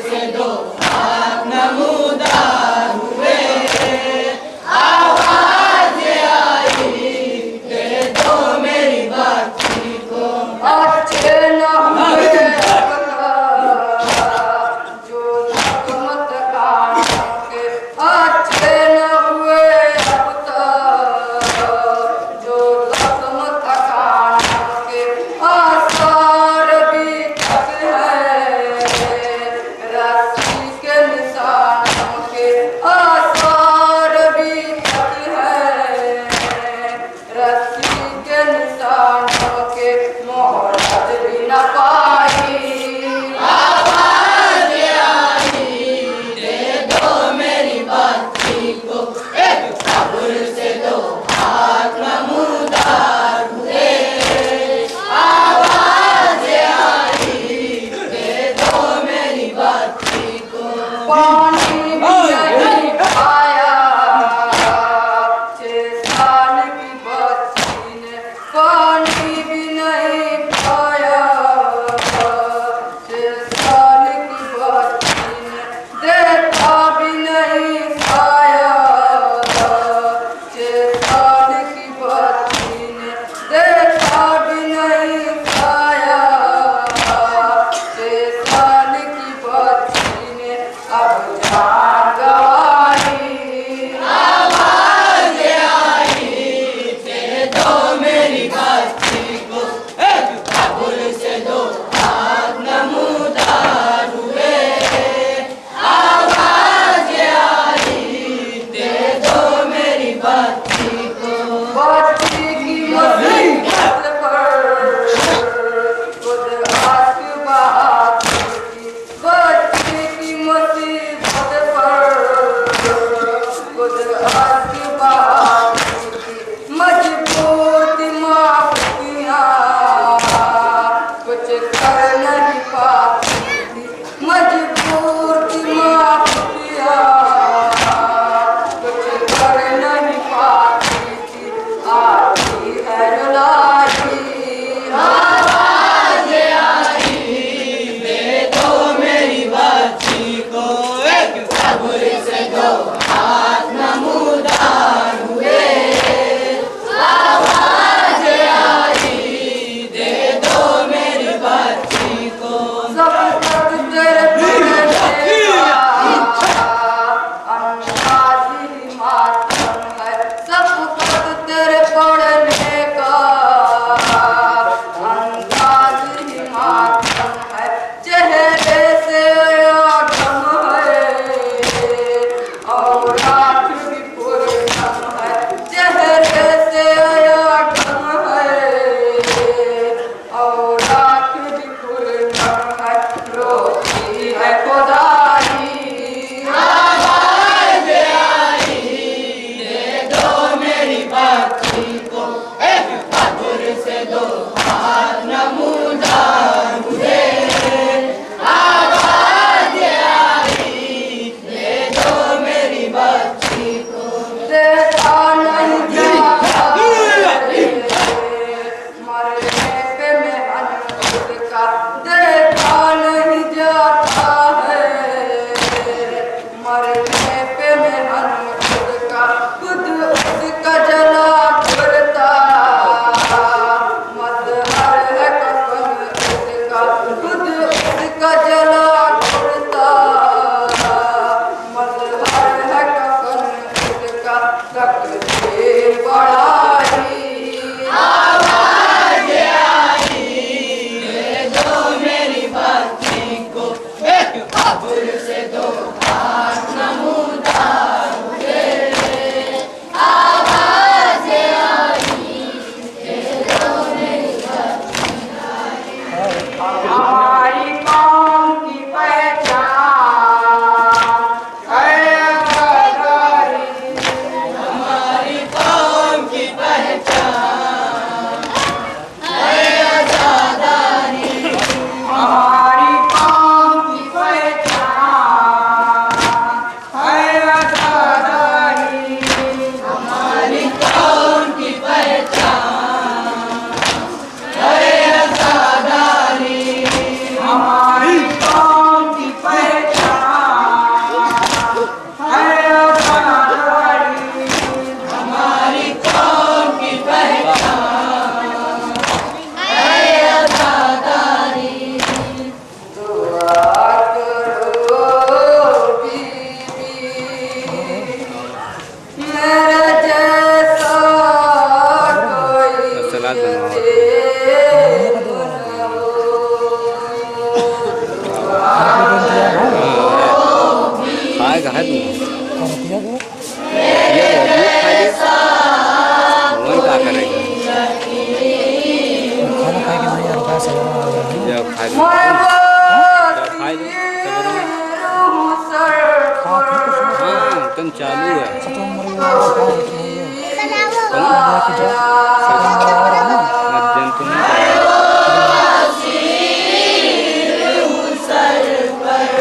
से दो पानी भी नहीं पाया, 6 साल की बच्ची ने पानी भी नहीं पाया, 6 साल की बच्ची ने देखा भी नहीं पाया, 6 साल की बच्ची ने देखा भी नहीं पाया, 6 साल की बच्ची ने अब जान गंवाई। आवाज आई दे दो मेरी बच्ची को, एक कब्र से दो हाथ नमूदार हुए। आवाज आई दे दो मेरी बच्ची को। बच्ची की मुसीबत पर खुद हाथ बहाती, बच्ची की मुसीबत पर खुद हाथ बहाती, मजबूत माफिया कुछ कर नहीं पाती थी, मजबूर की माफिया कुछ कर नहीं पाती थी, आती है रुलाई। आवाज आई दे दो मेरी बच्ची को, एक कब्र से दो हाथ नमूदार हुए। आवाज आई दे दो मेरी बच्ची को। सब कुछ तेरे पढ़ने का अंदाज ही मातम है, सब कुछ तेरे पढ़ने का अंदाज ही मातम है, चेहरे से आठम है और आँख भी पूर्णम है, चेहरे से आठम है और आँख भी पूर्णम है, रोती है खुदाई। आवाज आई दे दो मेरी बच्ची को, एक कब्र से दो हाथ नमूदार हुए। आवाज आई दे दो मेरी बच्ची को। देखा नहीं जाता मरने पे मेहनत खुद का, देखा नहीं जाता है मरने पे मेहनत खुद का, खुद उसका जला करता मजहर है कफन उसका, खुद उसका जला करता मजहर है कफन उसका, तकदीर बढ़ाई। आवाज आई दे दो मेरी बच्ची को, एक कब्र से दो हाथ नमूदार हुए। आवाज आई दे दो मेरी बच्ची को। हमारी कौम की पहचान है गद्दारी, हमारी कौम की पहचान है आज़ादारी। हमारी कौम की पहचान है आज़ादारी, हमारी कौम की पहचान है आज़ादारी। हमारी कौम की पहचान है आज़ादारी, हमारी कौम की पहचान है आज़ादारी। दुआ करो बीबी मेरे जैसा कोई खाएगा है तू मन का करेगा जब खाए हाँ तुम चालू है मध्यम तुम सर पर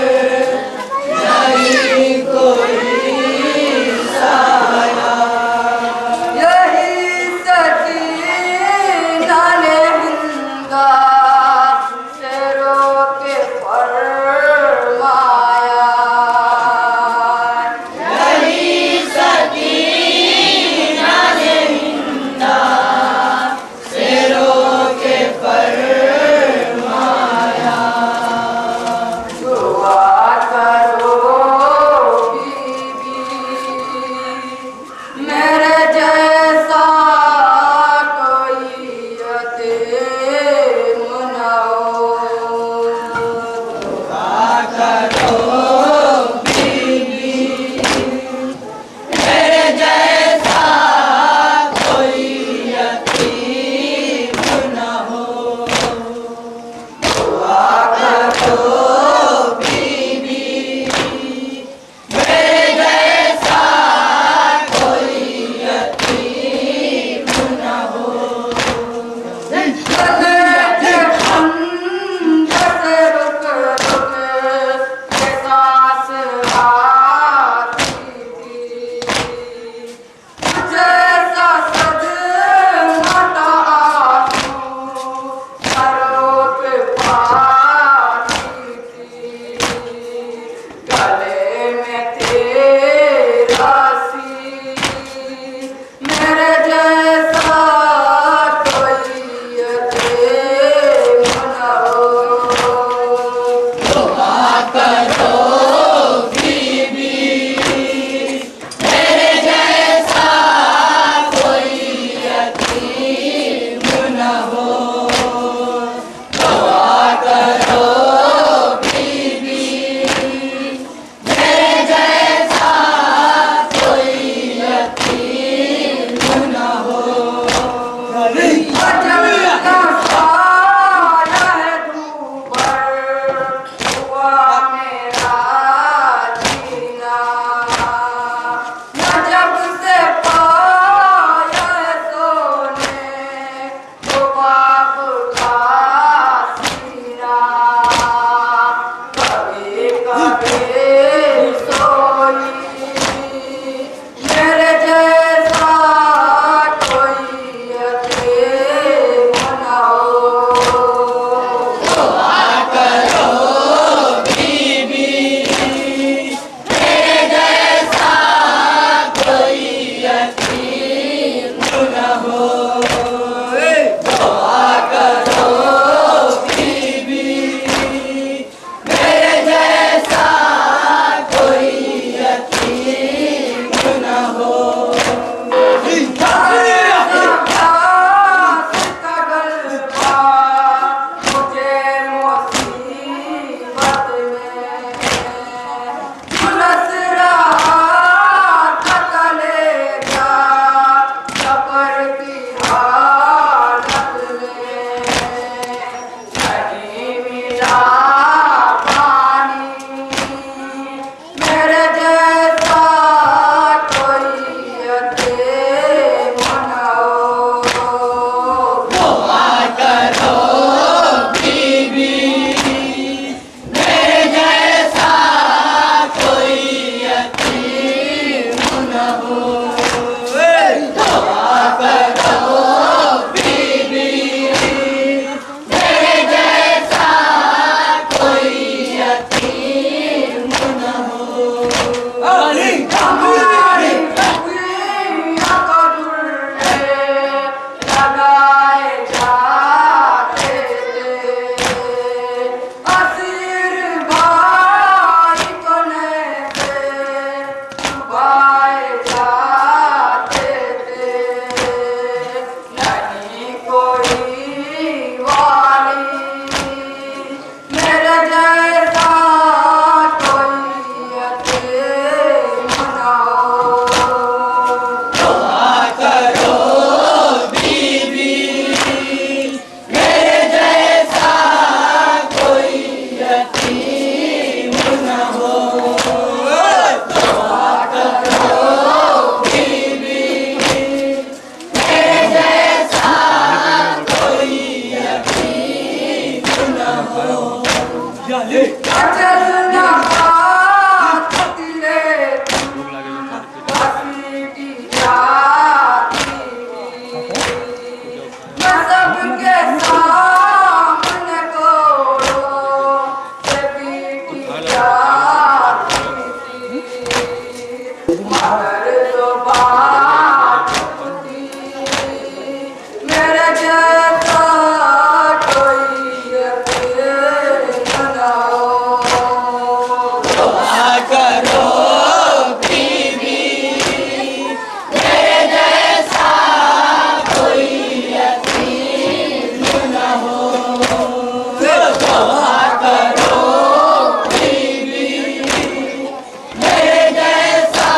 हमारी उंगलियों को झूले लगाए जाते थे। असीर भाई को नैसे छुपाए जाते थे। नहीं कोई वाली मेरे जैसा कोई यतीम ना हो। दुआ करो बीबी मेरे जैसा कोई यतीम न हो। दुआ करो बीबी मेरे जैसा कोई यतीम न हो। अचल न बात तिले हंसी की जाती। मैं सबके सामने कोड़ों से पीटी जाती थी। मगर जो बात होती मेरे जैसा कोई यतीम ना हो। दुआ करो बीबी मेरे जैसा कोई यतीम न हो। दुआ करो बीबी मेरे जैसा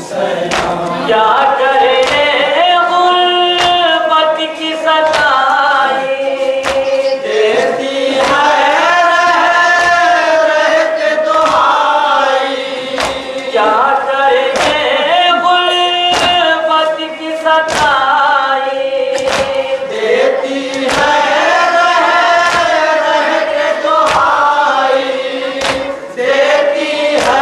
क्या करे गुर्बत की सताई, देती है रह के दुहाई। क्या करे गुर्बत की सताई, देती है रह के दुहाई, देती है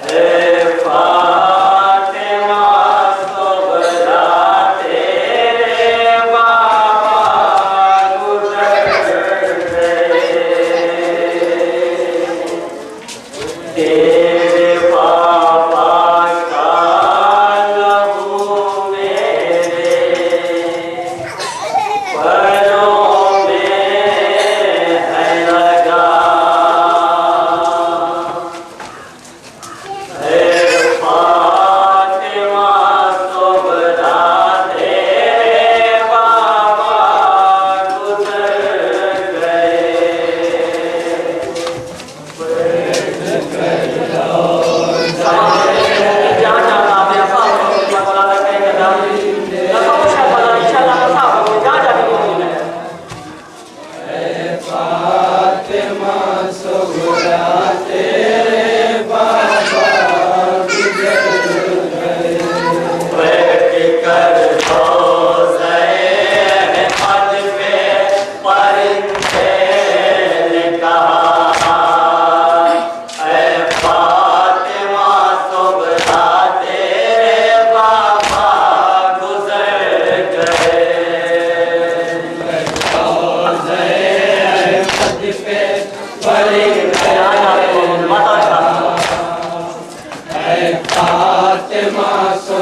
Hey,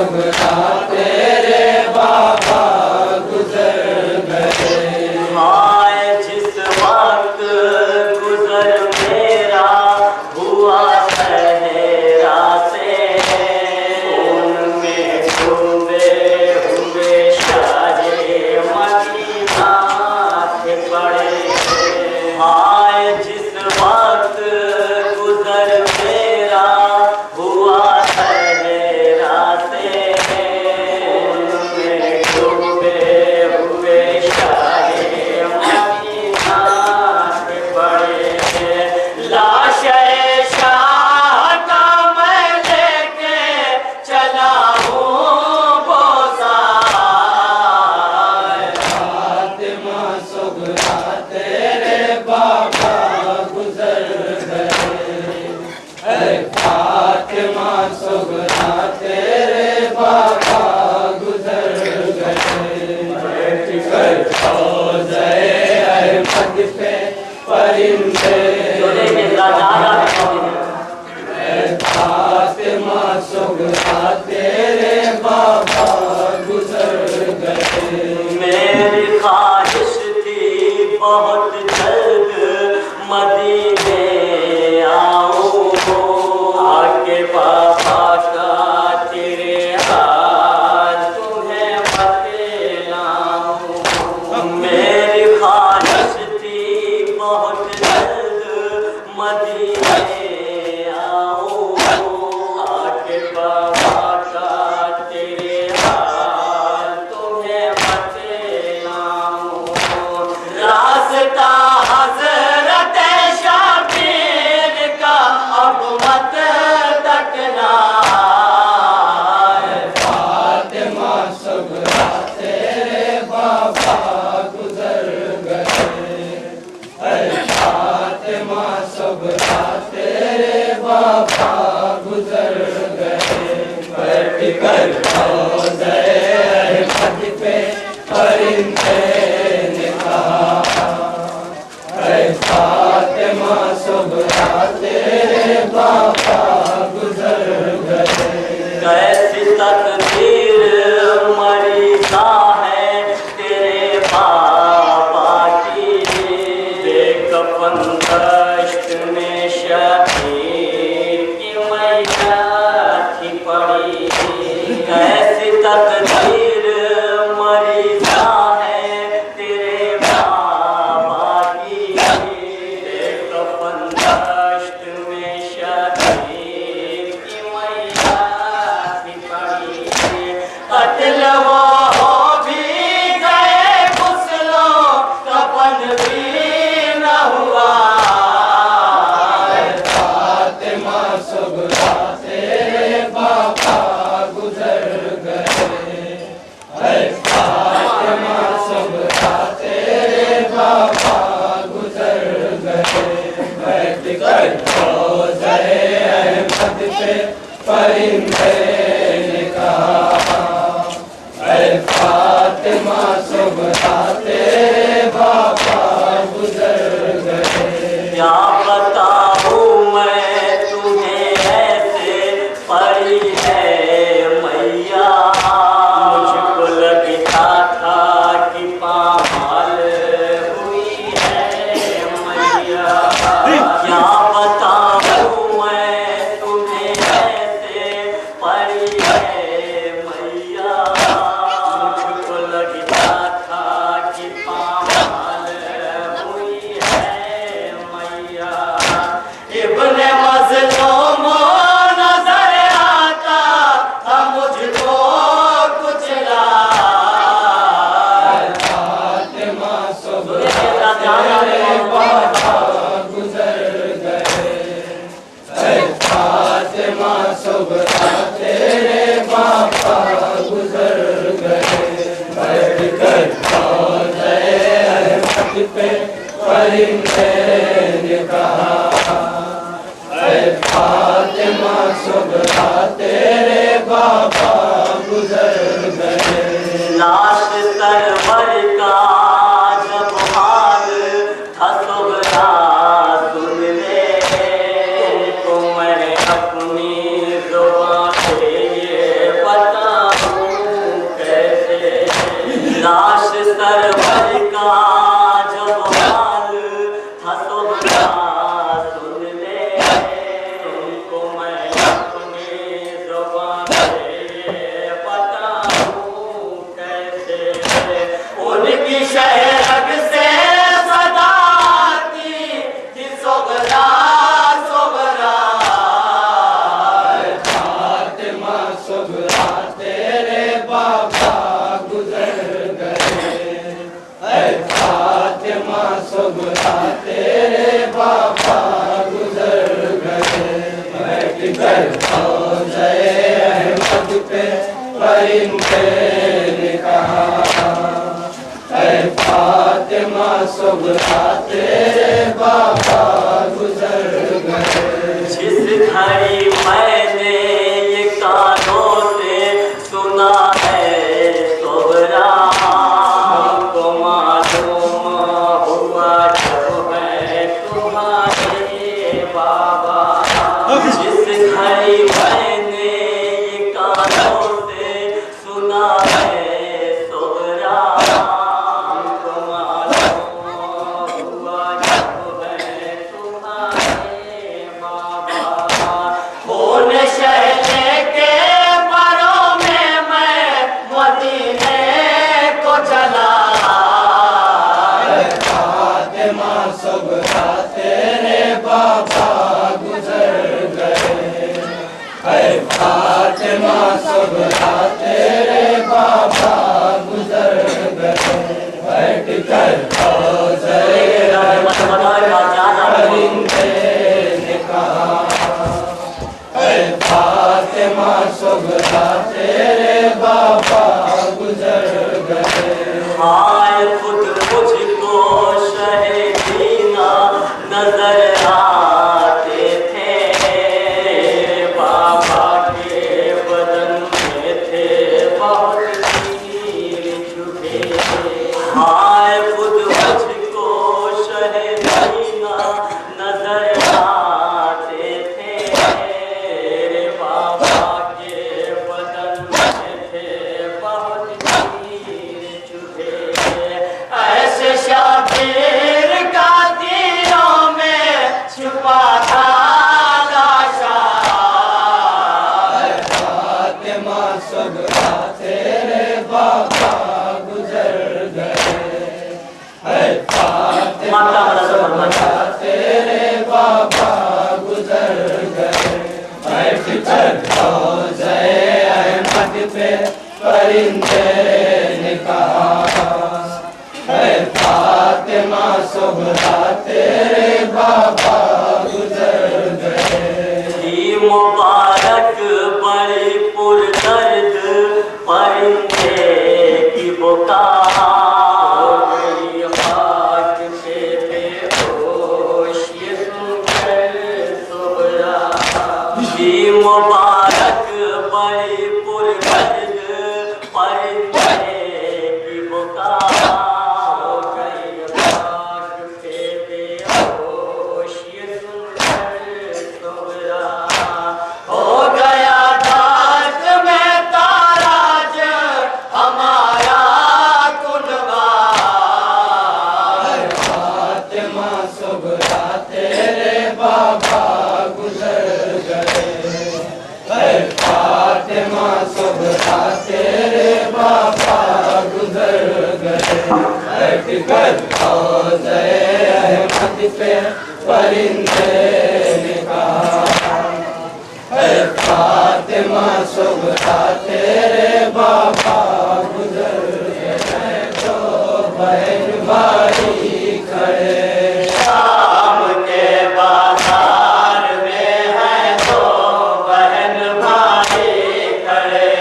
सुगरा तेरे बाबा गुजर गए। हाय जिस वक्त गुजर मेरा हुआ सहेरा से, उनमें डूबे हुए शाहे मदीना थे पड़े। हाय जिस वक्त गुजर मेरा हुआ सहेरा से, उनमें डूबे हुए शाहे मदीना थे पड़े। लाशे शाह का मैं लेके चला हूँ बोसा। फातिमा सुगरा तेरे बाबा गुजर गए। अरे फातिमा सुगरा तेरे बाबा गुजर गए। रोज़े अहमद पे परिंदे फातिमा सुगरा तेरे बाबा गुजर गए। मेरी ख्वाहिश थी बहुत जल्द मदीने आऊं, आके बाबा का तेरे हाथ तुम्हें बतलाऊं। मेरी ख्वाहिश थी बहुत जल्द मदीने आऊं, आके बाबा का तेरे हाथ तुम्हें बतलाऊं। रास्ता हज़रत शबीर का अब मत तकना। फातिमा सुगरा तेरे बाबा गुजर गए। अरे फातिमा सुगरा तेरे बाबा गुजर गए। बैठ कर रोज़े अहमद पे परिंदे ने कहा। अरे फातिमा सुगरा तेरे बाबा गुजर गए। कैसी तकदीर मरीज़ा है तेरे बाबा की, देख पंदश्त में शबीर की मैया थी पड़ी। कैसी तकदीर मरीज़ा है तेरे बाबा की, देख पंदश्त में शबीर की मैया थी पड़ी। कत्ल वो हो भी गए मुस्लिम, कफन भी न हुआ। फातिमा सुगरा तेरे बाबा गुजर गए। अरे फातिमा सुगरा तेरे बाबा गुजर गए। बैठ कर रोज़े अहमद पे परिंदे ने कहा। अरे फातिमा सुगरा तेरे बाबा गुजर गए। क्या बताऊं मैं तुम्हें ऐसे पड़ी है मैया, मुझको लगता था कि पामाल हुई है मैया। क्या बताऊं मैं तुम्हें ऐसे पड़ी है मैया, मुझको लगता था कि पामाल हुई है मैया। इब्ने मज़लूम नजर आता था मुझको कुचला। फातिमा सुगरा तेरे बाबा गुजर गए। अरे फातिमा सुगरा तेरे बाबा गुजर गए। बैठ कर रोज़े अहमद पे परिंदे ने कहा। अरे फातिमा सुगरा तेरे बाबा गुजर गए। लाश सरवर का जब हाल था सुगरा सुन ले, तुमको मैं अपनी जुबान सुगरा तेरे बाबा गुजर गए। ऐ फातिमा सुगरा तेरे बाबा गुजर गए। बैठ कर हौज़े अहमद पे परिंदे ने कहा, ऐ फातिमा सुगरा तेरे बाबा गुजर गए। जिस घड़ी मैंने ये कानों से सुना है सोहरा, हमको मालूम हुआ जब मैं तुम्हारे बाबा। जिस घड़ी मैंने ये कानों से सुना है सोहरा, हमको मालूम हुआ जब मैं तुम्हारे बाबा। खून शहले के परों में मैं मदीने को चला। फातिमा सुगरा तेरे बाबा गुजर गए। ऐ फातिमा सुगरा तेरे बाबा गुजर गए। बैठ कर हौज़े परिंदे ने कहा, ऐ फातिमा सुगरा तेरे बाबा गुजर गए। हाय खुद मुझको शहीदीना नजर आते थे, बाबा के बदन में थे बहुत तीर चुभे। हाय खुद मुझको शहीदीना नजर आते थे, बाबा के बदन में थे बहुत तीर चुभे। ऐसे शाबिर का तीरों में छुपा था लाशा। फातिमा सुगरा तेरे बाबा गुजर गए। ऐ फातिमा सुगरा तेरे बाबा गुजर गए। बैठ कर हौज़े अहमद पे परिंदे ने कहा, ऐ फातिमा सुगरा तेरे बाबा गुजर गए। थी मुबारक बड़ी पुरदर्द परिंदे की पुकार, हो गई खाक पे बेहोश ये सुनकर सोहरा। थी मुबारक बड़ी पुरदर्द परिंदे की पुकार, हो गई खाक पे बेहोश ये सुनकर सोहरा। हो गया धाक में ताराज हमारा कुनबा। फातिमा सुगरा तेरे बाबा गुजर गए। ऐ फातिमा सुगरा तेरे बाबा गुजर गए। बैठ कर हौज़े अहमद पे परिंदे ने कहा, ऐ फातिमा सुगरा तेरे बाबा गुजर गए। तो बहन भाई खड़े शाम के बाजार में है तो बहन भाई खड़े।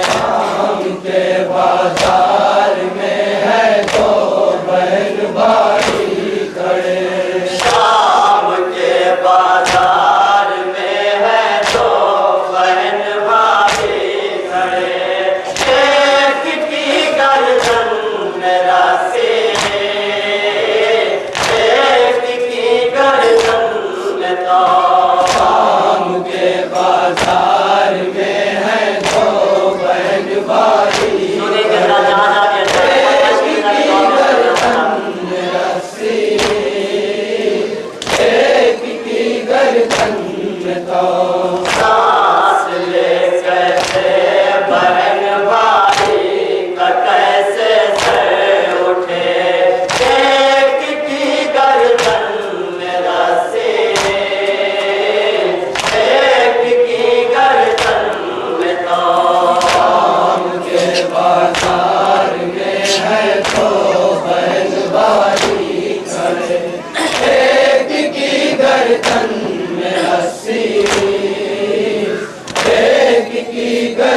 शाम के बाजार में है तो बहन भाई खड़े। शाम के बाजार में है तो बहन भाई खड़े।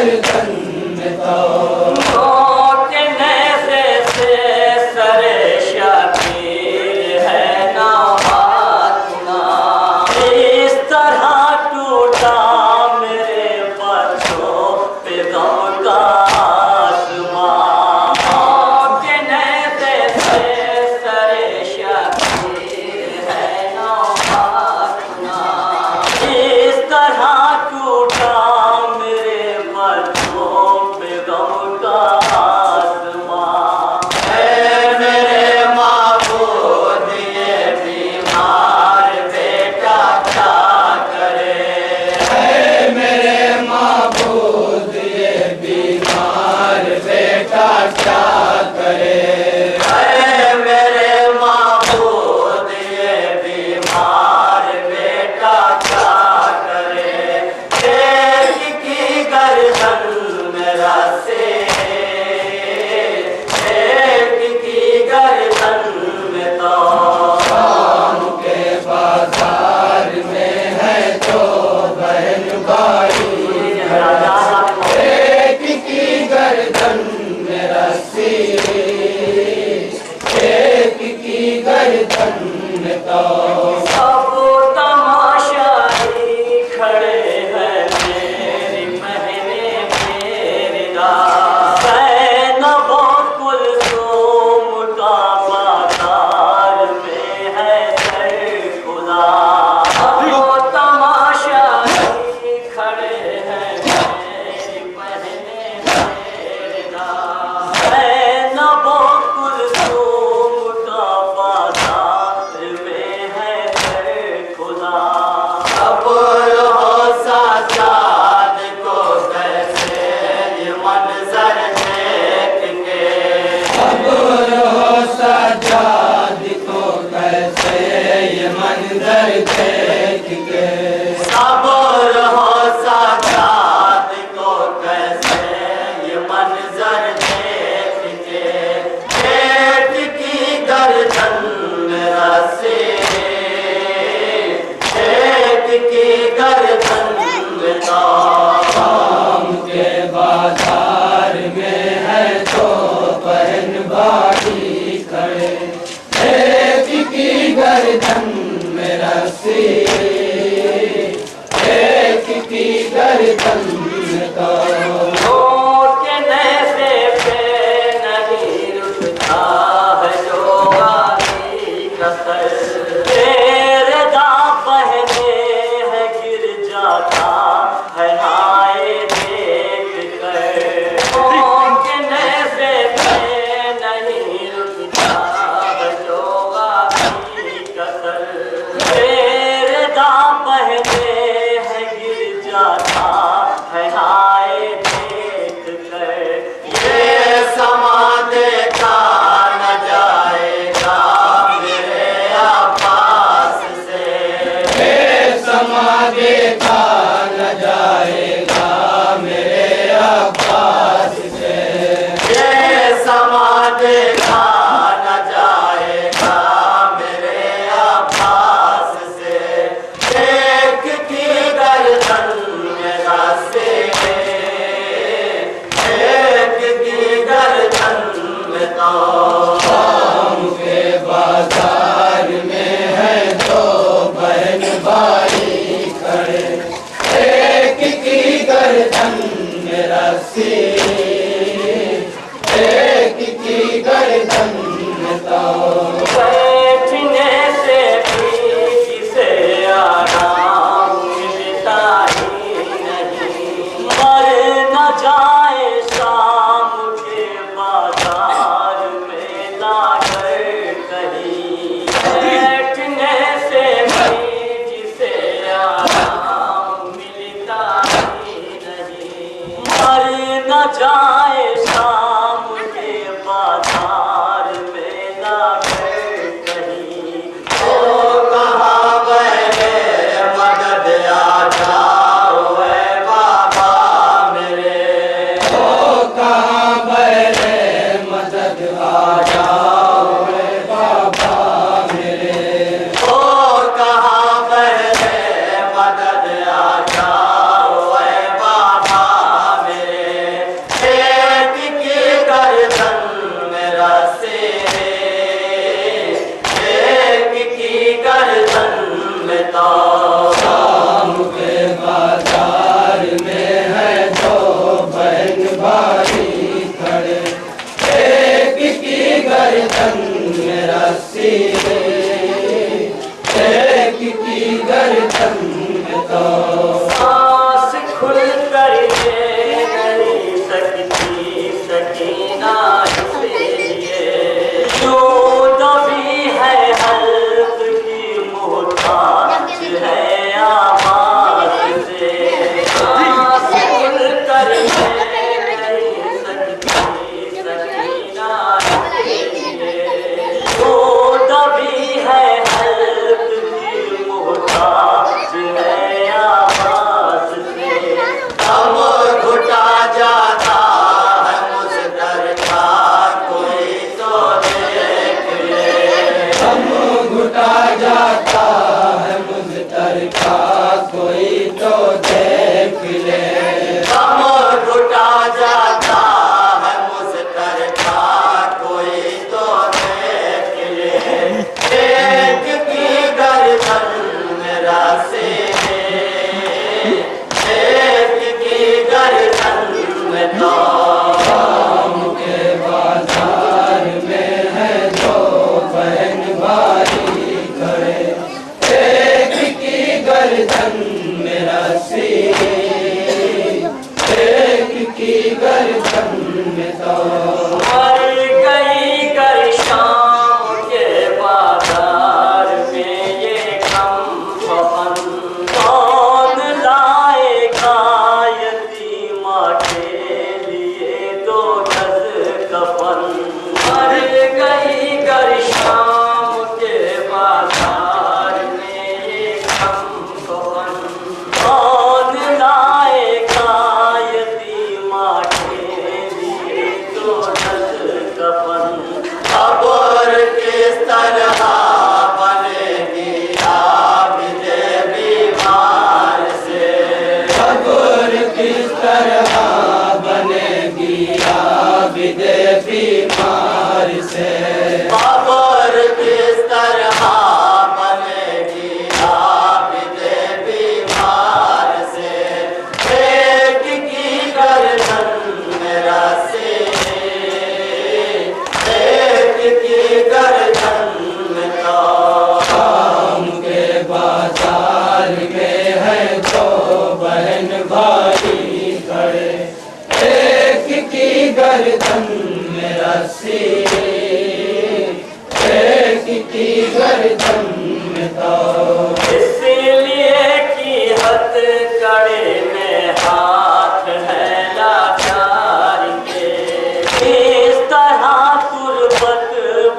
गर्दन में तो मोटने से सरे शबीर है ना हाथना इस तरह टूटा मेरे बच्चों पे गम का आसमां मोटने से सरे शबीर है ना हाथना इस तरह टूटा मेरे बच्चों पे गम का आसमां है मेरे माबूद ये बीमार बेटा क्या करे है मेरे माबूद ये बीमार बेटा क्या करे है मेरे माबूद ये बीमार बेटा क्या करे एक की गर्दन मेरा से एक की गर्दन में तो शाम के बाजार में है तो बहन भाई एक की गर्दन में रस्सी एक की गर्दन में तो सब तमाशाई खड़े हैं मेरी बहने मेरी ज़ैनब कुलसूम का बाजार में है दर खुदा सब तमाशाई खड़े हैं मेरी बहने मेरी ज़ैनब कुलसूम का बाजार में है दर खुदा अब रहो साजाद को कैसे ये मंजर देख के अब रहो सजाद को कैसे ये मंजर देख के अब रहो साजाद को कैसे ये मंजर देख के पेट की गर्दन में रस्सी पेट की गर्दन में तो शाम के बाजार में है तो बहन भाई खड़े एक की गर्दन में रस्सी एक की गर्दन में तो मोटने से पे नहीं रुकता है जो आदमी कसर तेरे दांत बहने है गिर जाता है हाय देख कर मोटने से पे नहीं रुकता है जो आदमी कसर तेरे दांत बहने है गिर जाता है हाय देख कर ये समा देखा न जाएगा मेरे आपास से ये समा देखा न जाएगा मेरे अब्बास से ये समा देखा न जाएगा मेरे आपास से एक की गर्दन में रस्सी एक की गर्दन में तो शाम के बाजार में है तो बहन भाई खड़े एक की गर्दन में रस्सी एक की गर्दन में तो बैठने से भी किसे आराम मिलता ही नहीं मर न जाए शाम के बाजार में लाकर कहीं बैठने से भी जिसे आराम मिलता ही नहीं मर न जाए शाम के बाजार में लाकर कहीं ओ कहाँ बहने मदद आ जाओ ऐ बाबा मेरे की गर्दन में तो मर गई कर शाम के बाजार में ये कम पवन कौन लाएगा यतीमा के लिए 2 गज कफन मर गई कर शाम के बाजार में ये कम पवन कौन लाएगा यतीमा के लिए 2 गज कफन खबर किस तरह बनेगी आबिदे बीमार से खबर किस तरह बनेगी आबिदे बीमार से खबर किस तरह बनेगी आबिदे बीमार से एक की गर्दन मेरा से की गर्दन में तो शाम के बाजार में है 2 बहन भाई खड़े एक की गर्दन में रस्सी एक की गर्दन में तो इसलिए कि हथकड़े में हाथ है लाचार के इस तरह तुरबत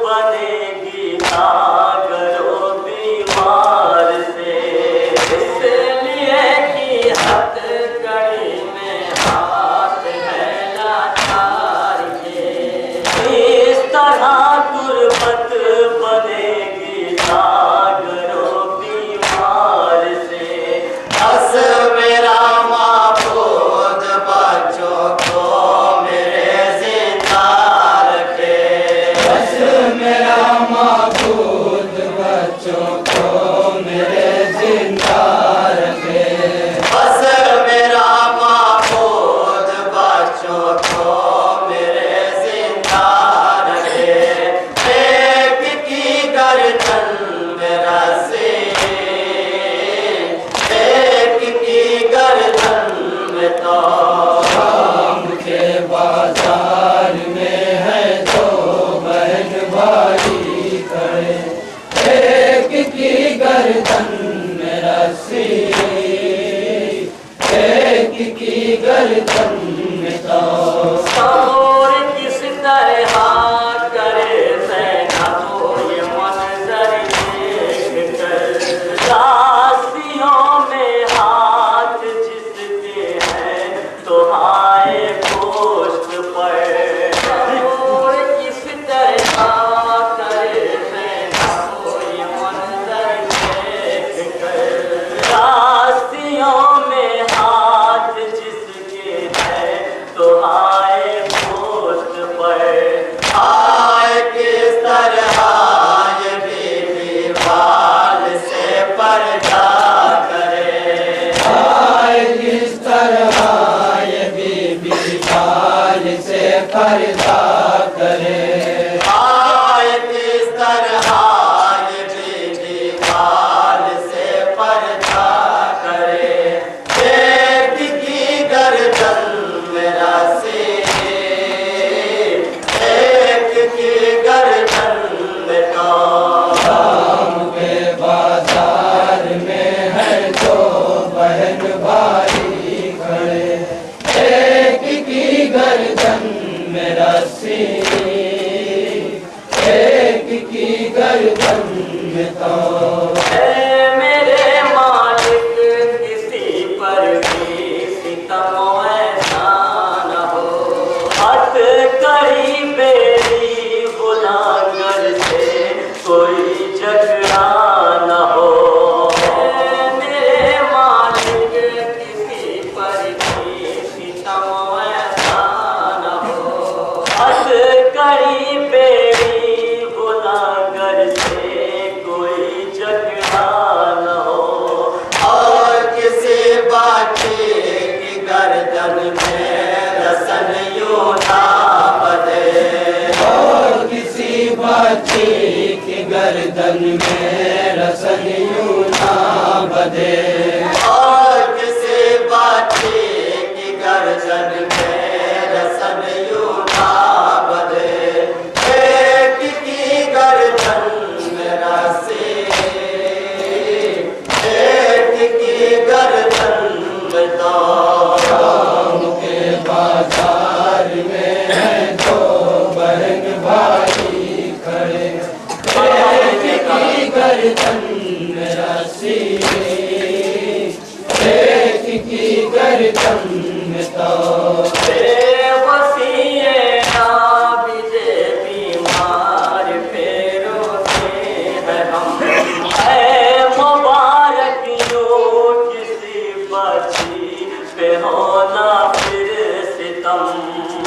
बनेगी नागरो बीमार से इसलिए कि हथकड़े में हाथ है लाचार के इस तरह तुरबत बनेगी नागरो बीमार से बस मेरा माबूद बच्चों को मेरे जिंदा रखे बस मेरा माबूद बच्चों को मेरे जिंदा रखे बस मेरा माबूद बच्चों को मेरे जिंदा रखे एक की गर्दन मेरा से एक की गर्दन में तो शाम के बाजार में है 2 बहन भाई खड़े एक की गर्दन में रस्सी एक की गर्दन में तो और किस तरह करे सैना तो ये मंजर देख कर राशियों में हाथ जिसके हैं तो हाय पोस्ट पर और किस तरह करे सैना तो ये मंजर देख कर राशियों में हाथ जिसके हैं तो हाय पोस्ट पर आए किस तरह ये बीवी बाल से पर्दा करे आए किस तरह ये बीवी बाल से पर्दा करे आए किस तरह ये बीवी बाल से पर्दा करे एक की गर्दन मेरा से एक की गर्दन में तो शाम के बाजार में है 2 बहन भाई खड़े एक की गर्दन में रस्सी एक की गर्दन में तो मेरे मालिक किसी पर भी सितम ऐसा न हो हथ करी बेरी गुलागर से कोई झगड़ा न हो मेरे मालिक किसी पर भी सितम ऐसा न हो हथ करी बेरी गुलागर से कोई झगड़ा न हो और किसी बाकी की गर्दन में रसन यूं ना बंधे और किसी बाकी की गर्दन में रसन यूं ना बंधे और किसी बाकी की गर्दन में बाजार में है दो बहन भाई खड़े, एक की गर्दन में रस्सी, एक की गर्दन में तार। बेबसिए आबिदे बीमार पैरों से है हम, ऐ मुबारक यूं किसी बच्ची पे होना फिर सितम।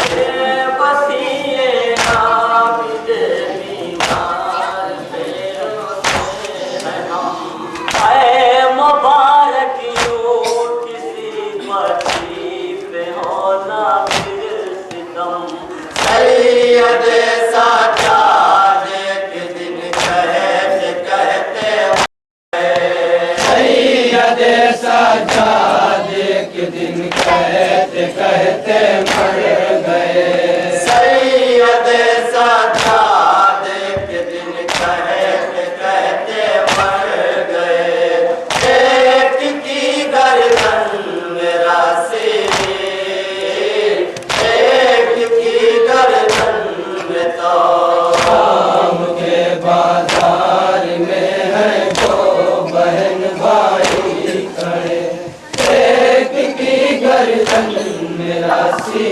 बेबसिए आबिदे बीमार पैरों से है हम, ऐ मुबारक यूं किसी बच्ची पे होना फिर सितम। सैयद साजाद के दिन कहते कहते सैयद साजाद के दिन कहते कहते मर गए। सैयद साजाद के दिन कहते कहते मर गए। एक की गर्दन में रस्सी, एक की गर्दन में तार। शाम के बाजार में है दो बहन भाई खड़े, एक की गर्दन में रस्सी,